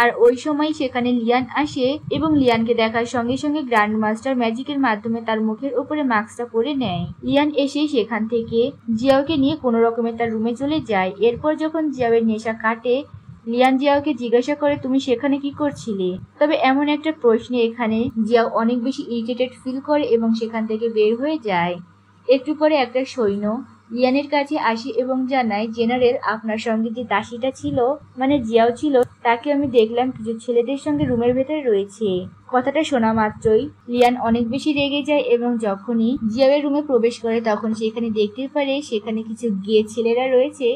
আর ওই সময় সেখানে লিয়ান আসে এবং লিয়ানকে দেখার সঙ্গে সঙ্গে গ্র্যান্ড মাস্টার ম্যাজিকের মাধ্যমে তার মুখের উপরে মাস্কটা পরে নেয়। লিয়ান এসে সেখান থেকে জিয়াওকে নিয়ে কোনো রকমে তার রুমে চলে যায়। এরপর যখন জিয়াওয়ের নেশা কাটে লিয়ান জিয়াওকে জিজ্ঞাসা করে, তুমি সেখানে কি করছিলে? তবে এমন একটা প্রশ্নে এখানে জিয়াও অনেক বেশি ইরিটেটেড ফিল করে এবং সেখান থেকে বের হয়ে যায়। একটু পরে একটা সৈন্য লিয়ানের কাছে আসে এবং জানায়, জেনারেল আপনার সঙ্গে যে দাসীটা ছিল মানে জিয়াও ছিল তাকে আমি দেখলাম কিছু ছেলেদের সঙ্গে রুমের ভেতরে রয়েছে। কথাটা শোনা মাত্রই লিয়ান অনেক বেশি রেগে যায় এবং যখনই জিয়াওয়ের রুমে প্রবেশ করে তখন সেখানে দেখতে পারে সেখানে কিছু গে ছেলেরা রয়েছে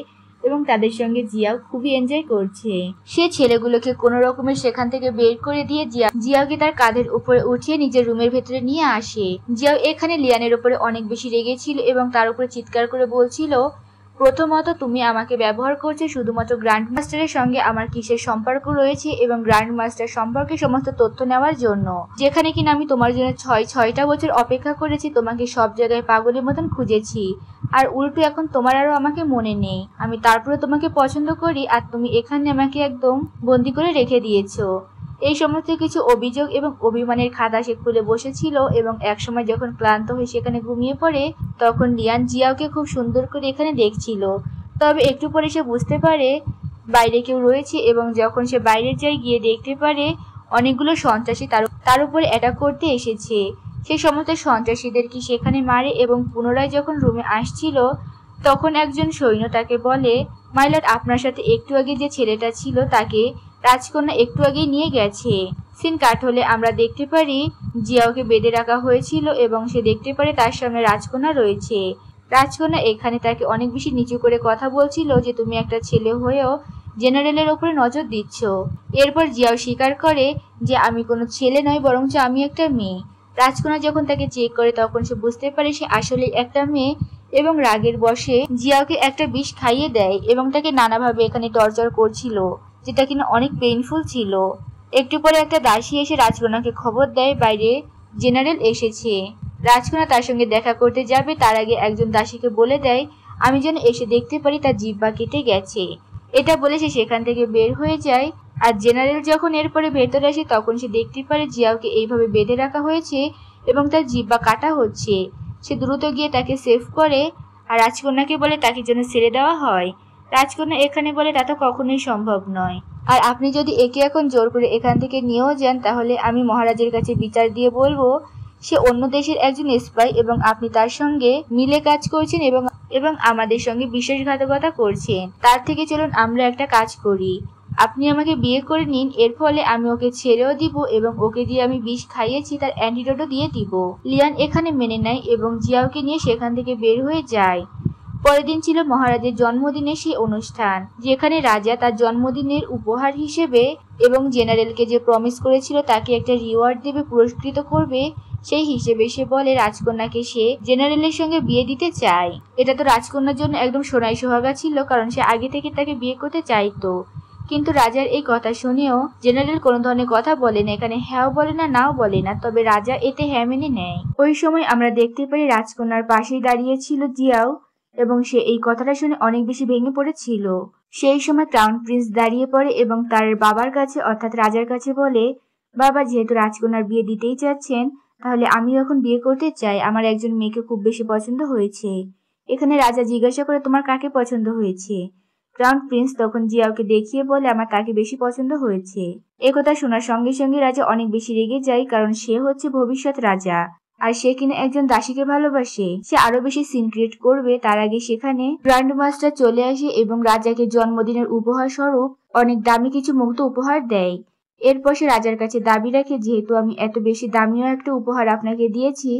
এবং তাদের সঙ্গে জিয়াও খুবই এনজয় করছে। সে ছেলেগুলোকে কোনো রকমের সেখান থেকে বের করে দিয়ে জিয়াওকে তার কাঁধের উপরে উঠিয়ে নিজের রুমের ভেতরে নিয়ে আসে। জিয়াও এখানে লিয়ানের উপরে অনেক বেশি রেগেছিল এবং তার উপরে চিৎকার করে বলছিল, প্রথমত তুমি আমাকে ব্যবহার করছো শুধুমাত্র গ্র্যান্ড মাস্টারের সঙ্গে আমার কিসের সম্পর্ক রয়েছে এবং গ্র্যান্ড মাস্টার সম্পর্কে সমস্ত তথ্য নেওয়ার জন্য, যেখানে কিনা আমি তোমার জন্য 6টা বছর অপেক্ষা করেছি, তোমাকে সব জায়গায় পাগলের মতন খুঁজেছি আর উল্টো এখন তোমার আরো আমাকে মনে নেই। আমি তারপরে তোমাকে পছন্দ করি আর তুমি এখানে আমাকে একদম বন্দি করে রেখে দিয়েছো। এই সমস্ত কিছু অভিযোগ এবং অভিমানের খাতা সে খুলে বসেছিল এবং একসময় যখন ক্লান্ত হয়ে সেখানে ঘুমিয়ে পড়ে তখন লিয়ান জিয়াওকে খুব সুন্দর করে এখানে দেখছিল। তবে একটু পরে সে বুঝতে পারে বাইরে কেউ রয়েছে এবং যখন সে বাইরে যায় গিয়ে দেখতে পারে অনেকগুলো সন্ত্রাসী তার উপরে অ্যাটাক করতে এসেছে। সে সমস্ত সন্ত্রাসীদেরকে সেখানে মারে এবং পুনরায় যখন রুমে আসছিল তখন একজন সৈন্য তাকে বলে, মাইলট আপনার সাথে একটু আগে যে ছেলেটা ছিল তাকে রাজকন্যা একটু আগেই নিয়ে গেছে। সিন কাট হলে আমরা দেখতে পারি জিয়াওকে বেঁধে রাখা হয়েছিল এবং সে দেখতে পারে তার সামনে রাজকন্যা রয়েছে। রাজকন্যা এখানে তাকে অনেক বেশি নিচু করে কথা বলছিল যে তুমি একটা ছেলে হয়েও জেনারেলের ওপরে নজর দিচ্ছ। এরপর জিয়াও স্বীকার করে যে আমি কোনো ছেলে নয়, বরঞ্চ আমি একটা মেয়ে। রাজকন্যা যখন তাকে চেক করে তখন সে বুঝতে পারে সে আসলে একটা মেয়ে এবং রাগের বশে জিয়াওকে একটা বিষ খাইয়ে দেয় এবং তাকে নানাভাবে এখানে টর্চার করছিল, যেটা কিনা অনেক পেইনফুল ছিল। একটু পরে একটা দাসী এসে রাজকন্যাকে খবর দেয় বাইরে জেনারেল এসেছে। রাজকন্যা তার সঙ্গে দেখা করতে যাবে তার আগে একজন দাসীকে বলে দেয় আমি যেন এসে দেখতে পারি তার জিহ্বা কেটে গেছে। এটা বলে সে সেখান থেকে বের হয়ে যায়। আর জেনারেল যখন এরপরে ভেতরে আসে তখন সে দেখতে পারে জিয়াওকে এইভাবে বেঁধে রাখা হয়েছে এবং তার জিহ্বা কাটা হচ্ছে। সে দ্রুত গিয়ে তাকে সেভ করে আর রাজকন্যাকে বলে তাকে যেন ছেড়ে দেওয়া হয়। রাজকন্যা এখানে বলে তা তো কখনোই সম্ভব নয়, আর আপনি যদি একে এখন জোর করে এখান থেকে নিয়েও যান তাহলে আমি মহারাজের কাছে বিচার দিয়ে বলবো সে অন্য দেশের একজন স্পাই এবং আপনি তার সঙ্গে মিলে কাজ করছেন এবং এবং আমাদের সঙ্গে বিশ্বাসঘাতকতা করছেন। তার থেকে চলুন আমরা একটা কাজ করি, আপনি আমাকে বিয়ে করে নিন, এর ফলে আমি ওকে ছেড়েও দিব এবং ওকে দিয়ে আমি বিষ খাইয়েছি তার অ্যান্টিডোটও দিয়ে দিব। লিয়ান এখানে মেনে নেয় এবং জিয়াওকে নিয়ে সেখান থেকে বের হয়ে যায়। পরের দিন ছিল মহারাজের জন্মদিনের সেই অনুষ্ঠান, যেখানে রাজা তার জন্মদিনের উপহার হিসেবে এবং জেনারেলকে যে প্রমিস করেছিল তাকে একটা রিওয়ার্ড দেবে, পুরস্কৃত করবে, সেই হিসেবে সে বলে রাজকন্যাকে সে জেনারেলের সঙ্গে বিয়ে দিতে চায়। এটা তো রাজকন্যার জন্য একদম সোনাই সোহাগা ছিল, কারণ সে আগে থেকে তাকে বিয়ে করতে চাইতো। কিন্তু রাজার এই কথা শুনেও জেনারেল কোনো ধরনের কথা বলে না, এখানে হ্যাঁও বলে না নাও বলে না, তবে রাজা এতে হ্যাঁ মেনে নেয়। ওই সময় আমরা দেখতে পাই রাজকন্যার পাশেই দাঁড়িয়ে ছিল জিয়াও এবং সে এই কথাটা শুনে অনেক বেশি ভেঙে পড়েছিল। সেই সময় ক্রাউন প্রিন্স দাঁড়িয়ে পড়ে এবং তার বাবার কাছে অর্থাৎ রাজার কাছে বলে বাবা, যেহেতু রাজকন্যার বিয়ে দিতেই চাচ্ছেন তাহলে আমি এখন বিয়ে করতে চাই, আমার একজন মেয়েকে খুব বেশি পছন্দ হয়েছে। এখানে রাজা জিজ্ঞাসা করে তোমার কাকে পছন্দ হয়েছে। ক্রাউন প্রিন্স তখন জিয়াওকে দেখিয়ে বলে আমার তাকে বেশি পছন্দ হয়েছে। একথা শোনার সঙ্গে সঙ্গে রাজা অনেক বেশি রেগে যায়, কারণ সে হচ্ছে ভবিষ্যৎ রাজা আর সে কিনা একজন দাসীকে ভালোবাসে। সে আরো বেশি সিন ক্রিয়েট করবে তার আগে সেখানে গ্র্যান্ড মাস্টার চলে আসে এবং রাজাকে জন্মদিনের উপহার স্বরূপ অনেক দামি কিছু মুগ্ধ উপহার দেয়। এরপর সে রাজার কাছে দাবি রাখে যেহেতু আমি এত বেশি দামিও একটা উপহার আপনাকে দিয়েছি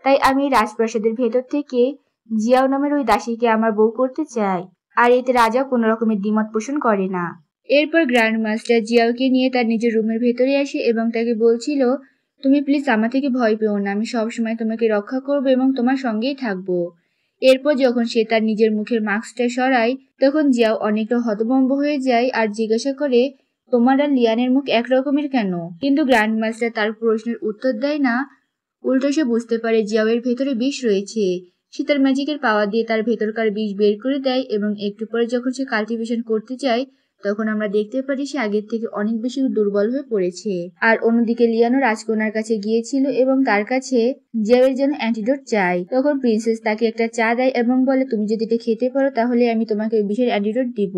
তাই আমি এই রাজপ্রাসাদের ভেতর থেকে জিয়াও নামের ওই দাসীকে আমার বউ করতে চাই। আর এতে রাজা কোনো রকমের দ্বিমত পোষণ করে না। এরপর গ্র্যান্ড মাস্টার জিয়াওকে নিয়ে তার নিজের রুমের ভেতরে আসে এবং তাকে বলছিল তুমি প্লিজ আমার থেকে ভয় পেও না, আমি সবসময় তোমাকে রক্ষা করবো এবং তোমার সঙ্গেই থাকবো। এরপর যখন সে তার নিজের মুখের মাস্কটা সরায় তখন জিয়াও অনেকটা হতভম্ব হয়ে যায় আর জিজ্ঞাসা করে তোমার আর লিয়ানের মুখ একরকমের কেন। কিন্তু গ্র্যান্ড মাস্টার তার প্রশ্নের উত্তর দেয় না, উল্টো সে বুঝতে পারে জিয়াওয়ের ভেতরে বিষ রয়েছে। সে তার ম্যাজিকের পাওয়ার দিয়ে তার ভেতরকার বিষ বের করে দেয় এবং একটু পরে যখন সে কাল্টিভেশন করতে চায় তখন আমরা দেখতে পারি সে আগের থেকে অনেক বেশি দুর্বল হয়ে পড়েছে। আর অন্যদিকে লিয়ানো রাজকন্যার কাছে গিয়েছিল এবং তার কাছে জিয়াওয়ের জন্য অ্যান্টিডোট চাই। তখন প্রিন্সেস তাকে একটা চা দেয় এবং বলে তুমি যদি এটা খেতে পারো তাহলে আমি তোমাকে বিষের অ্যান্টিডোট দিব।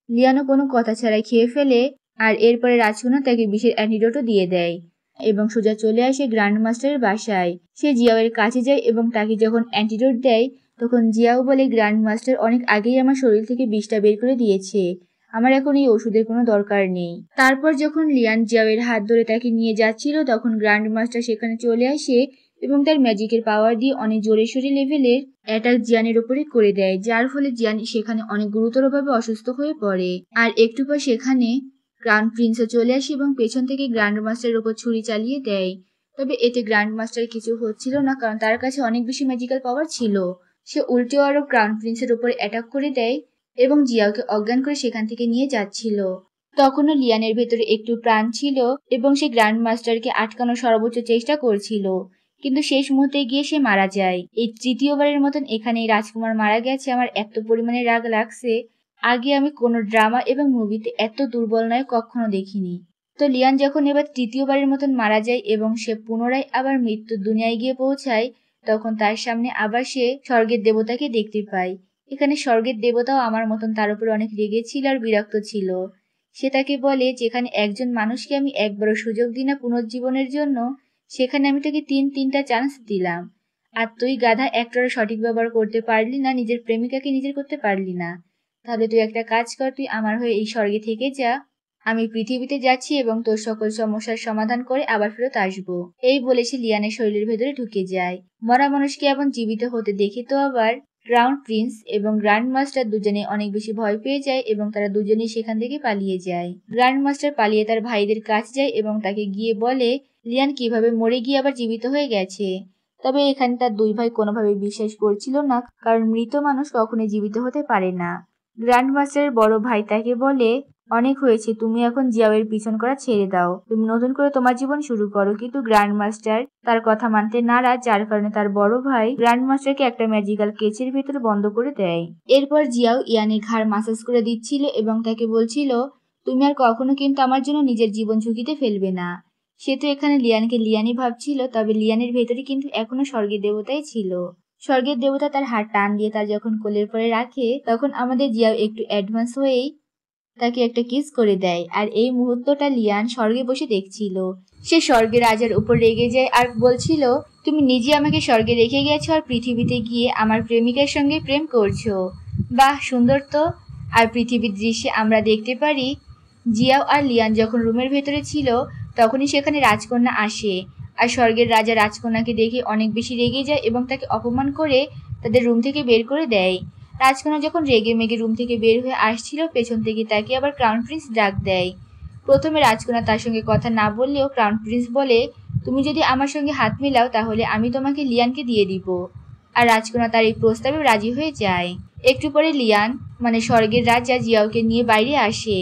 লিয়ানো কোনো কথা ছাড়াই খেয়ে ফেলে আর এরপরে রাজকন্যা তাকে বিষের অ্যান্টিডোটও দিয়ে দেয় এবং সোজা চলে আসে গ্র্যান্ড মাস্টারের বাসায়। সে জিয়াওয়ের কাছে যায় এবং তাকে যখন অ্যান্টিডোট দেয় তখন জিয়াও বলে গ্র্যান্ড মাস্টার অনেক আগেই আমার শরীর থেকে বিষটা বের করে দিয়েছে, আমার এখন এই ওষুধের কোনো দরকার নেই। তারপর যখন লিয়ান জিয়াওয়ের হাত ধরে তাকে নিয়ে যাচ্ছিল তখন গ্র্যান্ড মাস্টার সেখানে চলে আসে এবং তার ম্যাজিকের পাওয়ার দিয়ে অনেক জোরে সোরে লেভেলের অ্যাটাক জিয়ানের উপরে করে দেয়, যার ফলে জিয়ান সেখানে অনেক গুরুতরভাবে অসুস্থ হয়ে পড়ে। আর একটু পর সেখানে ক্রাউন প্রিন্সও চলে আসে এবং পেছন থেকে গ্র্যান্ড মাস্টারের উপর ছুরি চালিয়ে দেয়। তবে এতে গ্র্যান্ড মাস্টার কিছু হচ্ছিল না, কারণ তার কাছে অনেক বেশি ম্যাজিক্যাল পাওয়ার ছিল। সে উল্টো আরো ক্রাউন প্রিন্সের উপরে অ্যাটাক করে দেয় এবং জিয়াওকে অজ্ঞান করে সেখান থেকে নিয়ে যাচ্ছিল। তখনও লিয়ানের ভেতরে একটু প্রাণ ছিল এবং সে গ্র্যান্ড মাস্টারকে আটকানোর সর্বোচ্চ চেষ্টা করছিল, কিন্তু শেষ মুহূর্তে গিয়ে সে মারা যায়। এই তৃতীয়বারের মতন এখানে রাজকুমার মারা গেছে, আমার এত পরিমাণে রাগ লাগছে, আগে আমি কোনো ড্রামা এবং মুভিতে এত দুর্বল নায়ক কখনো দেখিনি। তো লিয়ান যখন এবার তৃতীয়বারের মতন মারা যায় এবং সে পুনরায় আবার মৃত্যুর দুনিয়ায় গিয়ে পৌঁছায় তখন তার সামনে আবার সে স্বর্গের দেবতাকে দেখতে পায়। এখানে স্বর্গের দেবতাও আমার মতন তার উপরে অনেক রেগে ছিল আর বিরক্ত ছিল। সে তাকে বলে যেখানে একজন মানুষকে আমি একবারও সুযোগ দিই না পুনর্জীবনের জন্য সেখানে আমি তোকে তিনটা চান্স দিলাম, আর তুই গাধা একটারও সঠিক ব্যবহার করতে পারলি না, নিজের প্রেমিকাকে নিজের করতে পারলি না, তাহলে তুই একটা কাজ কর, তুই আমার হয়ে এই স্বর্গে থেকে যা, আমি পৃথিবীতে যাচ্ছি এবং তোর সকল সমস্যার সমাধান করে আবার ফেরত আসবো। এই বলে সে লিয়ানের শরীরের ভেতরে ঢুকে যায়। মরা মানুষকে এমন জীবিত হতে দেখে তো আবার ক্রাউন প্রিন্স এবং গ্র্যান্ড মাস্টার দুজনে অনেক বেশি ভয় পেয়ে যায় এবং তারা দুজনেই সেখান থেকে পালিয়ে যায়। গ্র্যান্ড মাস্টার পালিয়ে তার ভাইদের কাছে যায় এবং তাকে গিয়ে বলে লিয়ান কিভাবে মরে গিয়ে আবার জীবিত হয়ে গেছে। তবে এখানে তার দুই ভাই কোনোভাবে বিশ্বাস করছিল না, কারণ মৃত মানুষ কখনোই জীবিত হতে পারে না। গ্র্যান্ড মাস্টারের বড় ভাই তাকে বলে অনেক হয়েছে, তুমি এখন জিয়াওয়ের পিছন করা ছেড়ে দাও, তুমি নতুন করে তোমার জীবন শুরু করো। কিন্তু গ্র্যান্ড মাস্টার তার কথা মানতে নারাজ, যার কারণে তার বড় ভাই গ্র্যান্ড মাস্টারকে একটা ম্যাজিক্যাল কেচের ভেতরে বন্ধ করে দেয়। এরপর জিয়াও ইয়ানের ঘাড় মাসাজ করে দিচ্ছিল এবং তাকে বলছিল তুমি আর কখনো কিন্তু আমার জন্য নিজের জীবন ঝুঁকিতে ফেলবে না। সে তো এখানে লিয়ানকে লিয়ানই ভাবছিল, তবে লিয়ানের ভেতরে কিন্তু এখনো স্বর্গের দেবতাই ছিল। স্বর্গের দেবতা তার হাত টান দিয়ে তার যখন কোলের পরে রাখে, তখন আমাদের জিয়াও একটু অ্যাডভান্স হয়েই তাকে একটা কিস করে দেয়। আর এই মুহূর্তটা লিয়ান স্বর্গে বসে দেখছিল। সে স্বর্গের রাজার উপর রেগে যায় আর বলছিল তুমি নিজে আমাকে স্বর্গে রেখে গেছো আর পৃথিবীতে গিয়ে আমার প্রেমিকার সঙ্গে প্রেম করছো। বাহ, সুন্দর তো। আর পৃথিবীর দৃশ্যে আমরা দেখতে পারি জিয়াও আর লিয়ান যখন রুমের ভেতরে ছিল তখনই সেখানে রাজকন্যা আসে। আর স্বর্গের রাজা রাজকন্যাকে দেখে অনেক বেশি রেগে যায় এবং তাকে অপমান করে তাদের রুম থেকে বের করে দেয়। রাজকন্যা যখন রেগে মেগে রুম থেকে বের হয়ে আসছিল, পেছন থেকে তাকে আবার ক্রাউন প্রিন্স ডাক দেয়। প্রথমে রাজকন্যা তার সঙ্গে কথা না বললেও ক্রাউন প্রিন্স বলে তুমি যদি আমার সঙ্গে হাত মিলাও তাহলে আমি তোমাকে লিয়ানকে দিয়ে দিব। আর রাজকন্যা তার এই প্রস্তাবে রাজি হয়ে যায়। একটু পরে লিয়ান মানে স্বর্গের রাজা জিয়াওকে নিয়ে বাইরে আসে।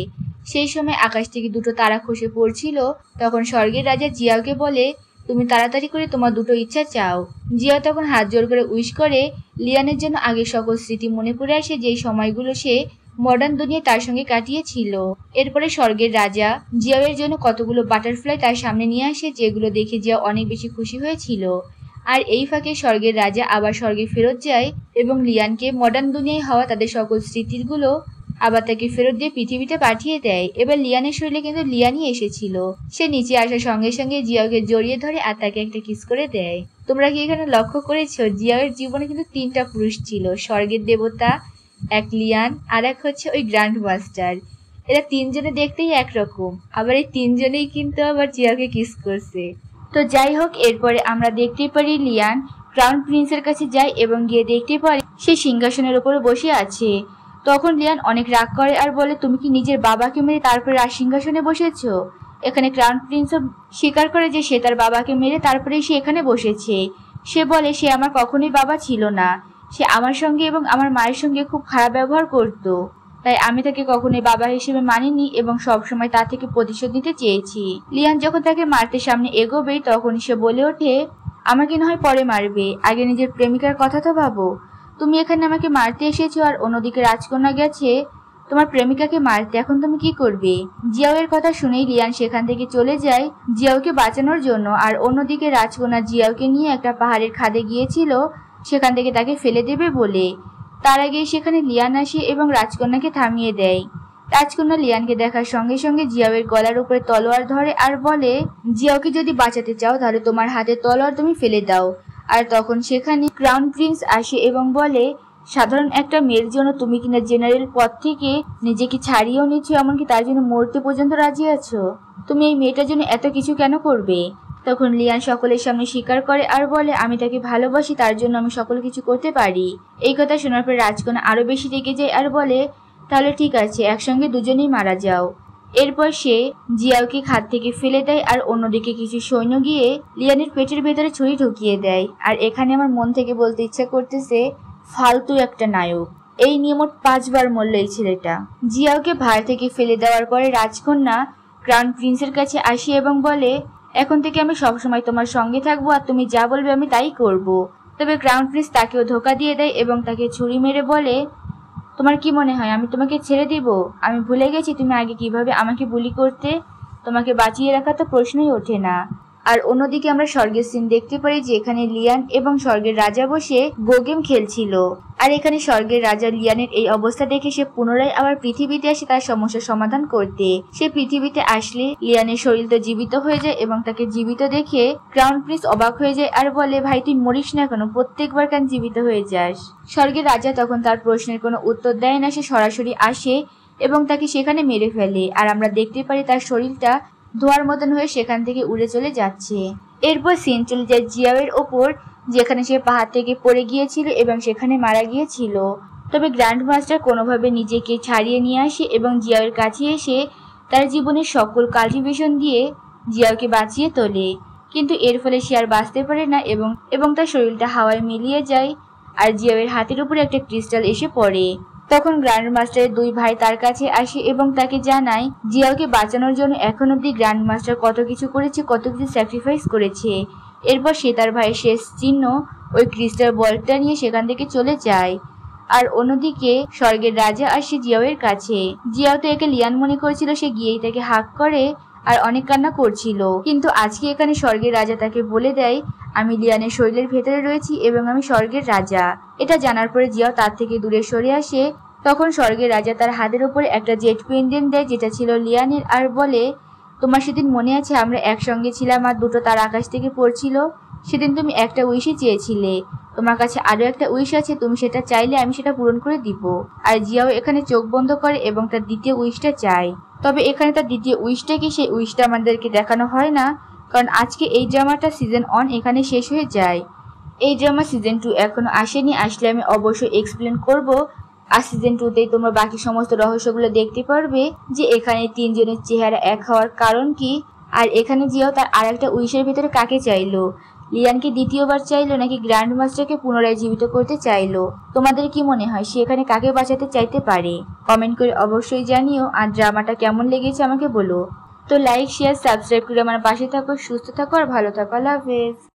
সেই সময় আকাশ থেকে দুটো তারা খসে পড়ছিল। তখন স্বর্গের রাজা জিয়াওকে বলে তুমি তাড়াতাড়ি করে তোমার দুটো ইচ্ছা চাও। জিয়াও তখন হাত জোর করে উইশ করে। লিয়ানের জন্য আগের সকল স্মৃতি মনে পড়ে আসে, যেই সময়গুলো সে মডার্ন দুনিয়ায় তার সঙ্গে কাটিয়েছিল। এরপরে স্বর্গের রাজা জিয়াওয়ের জন্য কতগুলো বাটারফ্লাই তার সামনে নিয়ে আসে, যেগুলো দেখে জিয়াও অনেক বেশি খুশি হয়েছিল। আর এই ফাঁকে স্বর্গের রাজা আবার স্বর্গে ফেরত যায় এবং লিয়ানকে মডার্ন দুনিয়ায় হওয়া তাদের সকল স্মৃতিগুলো আবার তাকে ফেরত দিয়ে পৃথিবীতে পাঠিয়ে দেয়। এবার লিয়ানের শরীরে কিন্তু লিয়ানই এসেছিল। সে নিচে আসার সঙ্গে সঙ্গে জিয়াওকে জড়িয়ে ধরে আর তাকে একটা কিস করে দেয়। তোমরা কি এখানে লক্ষ্য করেছো জিয়াওয়ের জীবনে কিন্তু তিনটা পুরুষ ছিল, স্বর্গের দেবতা, এক লিয়ান, আর এক হচ্ছে ওই গ্র্যান্ড মাস্টার। এরা তিনজনে দেখতেই একরকম, আবার এই তিনজনেই কিন্তু আবার জিয়াওকে কিস করছে। তো যাই হোক, এরপরে আমরা দেখতে পারি লিয়ান ক্রাউন প্রিন্সের কাছে যায় এবং গিয়ে দেখতে পারি সে সিংহাসনের উপরে বসে আছে। তখন লিয়ান অনেক রাগ করে আর বলে তুমি কি নিজের বাবাকে মেরে তারপরে রাজ সিংহাসনে বসেছো। এখানে ক্রাউন প্রিন্সও স্বীকার করে যে সে তার বাবাকে মেরে তারপরে সে এখানে বসেছে। সে বলে সে আমার কখনোই বাবা ছিল না, সে আমার সঙ্গে এবং আমার মায়ের সঙ্গে খুব খারাপ ব্যবহার করত, তাই আমি তাকে কখনোই বাবা হিসেবে মানিনি এবং সবসময় তা থেকে প্রতিশোধ নিতে চেয়েছি। লিয়ান যখন তাকে মারতে সামনে এগোবে তখন সে বলে ওঠে আমাকে না হয় পরে মারবে, আগে নিজের প্রেমিকার কথা তো ভাবো। তুমি এখানে আমাকে মারতে এসেছো আর অন্যদিকে রাজকন্যা গেছে তোমার প্রেমিকাকে মারতে, এখন তুমি কি করবে। জিয়াওয়ের কথা শুনেই লিয়ান সেখান থেকে চলে যায় জিয়াওকে বাঁচানোর জন্য। আর অন্যদিকে রাজকন্যা জিয়াওকে নিয়ে একটা পাহাড়ের খাদে গিয়েছিল সেখান থেকে তাকে ফেলে দেবে বলে। তার আগেই সেখানে লিয়ান আসে এবং রাজকন্যাকে থামিয়ে দেয়। রাজকন্যা লিয়ানকে দেখার সঙ্গে সঙ্গে জিয়াওয়ের গলার উপরে তলোয়ার ধরে আর বলে জিয়াওকে যদি বাঁচাতে চাও তাহলে তোমার হাতে তলোয়ার তুমি ফেলে দাও। আর তখন সেখানে ক্রাউন প্রিন্স আসে এবং বলে সাধারণ একটা মেয়ের জন্য তুমি কিনা জেনারেল পদ থেকে নিজেকে ছাড়িয়েও নিচ্ছ, এমনকি তার জন্য মরতে পর্যন্ত রাজি আছো। তুমি এই মেয়েটার জন্য এত কিছু কেন করবে। তখন লিয়ান সকলের সামনে স্বীকার করে আর বলে আমি তাকে ভালোবাসি, তার জন্য আমি সকল কিছু করতে পারি। এই কথা শোনার পর রাজকন্যা আরো বেশি রেগে যায় আর বলে তাহলে ঠিক আছে, একসঙ্গে দুজনেই মারা যাও। এরপর সে জিয়াওকে খাদ থেকে ফেলে দেয় আর অন্যদিকে কিছু সৈন্য গিয়ে লিয়ানের পেটের ভেতরে ছুরি ঢুকিয়ে দেয়। আর এখানে আমার মন থেকে বলতে ইচ্ছা করতেছে ফালতু একটা নায়ক, এই নিয়ে মোট 5 বার মরল এই ছেলেটা। জিয়াওকে ভার থেকে ফেলে দেওয়ার পরে রাজকন্যা ক্রাউন প্রিন্সের কাছে আসে এবং বলে এখন থেকে আমি সবসময় তোমার সঙ্গে থাকবো আর তুমি যা বলবে আমি তাই করব। তবে ক্রাউন প্রিন্স তাকেও ধোকা দিয়ে দেয় এবং তাকে ছুরি মেরে বলে তোমার কি মনে হয় আমি তোমাকে ছেড়ে দিব। আমি ভুলে গেছি তুমি আগে কিভাবে আমাকে বুলি করতে, তোমাকে বাঁচিয়ে রাখা তো প্রশ্নই ওঠে না। আর অন্যদিকে আমরা স্বর্গের সিন দেখতে পারি যে এখানে লিয়ান এবং স্বর্গের রাজা বসে গো গেম খেলছিল। আর এখানে স্বর্গের রাজা লিয়ানের এই অবস্থা দেখে সে পুনরায় আবার পৃথিবীতে আসে তার সমস্যার সমাধান করতে। সে পৃথিবীতে আসলে লিয়ানের শরীর তো জীবিত হয়ে যায় এবং তাকে জীবিত দেখে ক্রাউন প্রিন্স অবাক হয়ে যায় আর বলে ভাই তুই মরিস না কেন, প্রত্যেকবার কেন জীবিত হয়ে যাস। স্বর্গের রাজা তখন তার প্রশ্নের কোনো উত্তর দেয় না, সে সরাসরি আসে এবং তাকে সেখানে মেরে ফেলে। আর আমরা দেখতে পারি তার শরীরটা ধোয়ার মতন হয়ে সেখান থেকে উড়ে চলে যাচ্ছে। এরপর সিন চলে যায় জিয়াওয়ের ওপর, যেখানে সে পাহাড় থেকে পড়ে গিয়েছিল এবং সেখানে মারা গিয়েছিল। তবে গ্র্যান্ড মাস্টার কোনোভাবে নিজেকে ছাড়িয়ে নিয়ে আসে এবং জিয়াওয়ের কাছে এসে তার জীবনের সকল কাল্টিভেশন দিয়ে জিয়াওকে বাঁচিয়ে তোলে। কিন্তু এর ফলে সে আর বাঁচতে পারে না এবং তার শরীরটা হাওয়ায় মিলিয়ে যায় আর জিয়াওয়ের হাতের উপরে একটা ক্রিস্টাল এসে পড়ে। তখন গ্র্যান্ড মাস্টারের দুই ভাই তার কাছে আসে এবং তাকে জানায় জিয়াওকে বাঁচানোর জন্য এখন অব্দি গ্র্যান্ড মাস্টার কত কিছু করেছে, কত কিছু স্যাক্রিফাইস করেছে। এরপর সে তার ভাইয়ের শেষ চিহ্ন ওই ক্রিস্টাল বলটা নিয়ে সেখান থেকে চলে যায়। আর অন্যদিকে স্বর্গের রাজা আসে জিয়াওয়ের কাছে। জিয়াও তো একে লিয়ান মনে করেছিল, সে গিয়েই তাকে হাক করে আর অনেক কান্না করছিল। কিন্তু আজকে এখানে স্বর্গের রাজা তাকে বলে দেয় আমি লিয়ানের শরীরের ভেতরে রয়েছি এবং আমি স্বর্গের রাজা। এটা জানার পরে জিয়াও তার থেকে দূরে সরে আসে। তখন স্বর্গের রাজা তার হাতের উপরে একটা জেট পেন্ডেন্ট দেয়, যেটা ছিল লিয়ানের, আর বলে তোমার সেদিন মনে আছে আমরা একসঙ্গে ছিলাম আর দুটো তার আকাশ থেকে পড়ছিল? সেদিন তুমি একটা উইশই চেয়েছিলে, তোমার কাছে আরো একটা উইশ আছে, তুমি সেটা চাইলে আমি সেটা পূরণ করে দিব। আর জিয়াও এখানে চোখ বন্ধ করে এবং তার দ্বিতীয় উইশটা চায়। তবে এখানে তার দ্বিতীয় উইশটা কি, সেই উইশটা আমাদেরকে দেখানো হয় না, কারণ আজকে এই ড্রামাটা সিজন 1 এখানে শেষ হয়ে যায়। এই ড্রামা সিজন 2 এখনো আসেনি, আসলে আমি অবশ্যই এক্সপ্লেন করব। আর সিজন 2তেই তোমরা বাকি সমস্ত রহস্যগুলো দেখতে পারবে, যে এখানে তিনজনের চেহারা এক হওয়ার কারণ কি, আর এখানে জিয়াও তার আরেকটা উইশের ভিতরে কাকে চাইলো, লিয়ানকে দ্বিতীয়বার চাইলো নাকি গ্র্যান্ড মাস্টারকে পুনরায় জীবিত করতে চাইলো। তোমাদের কি মনে হয় সে এখানে কাকে বাঁচাতে চাইতে পারে? কমেন্ট করে অবশ্যই জানিও। আর ড্রামাটা কেমন লেগেছে আমাকে বলো। তো লাইক, শেয়ার, সাবস্ক্রাইব করে আমার পাশে থাকো। সুস্থ থাকো আর ভালো থাকো। আল্লাহ হাফেজ।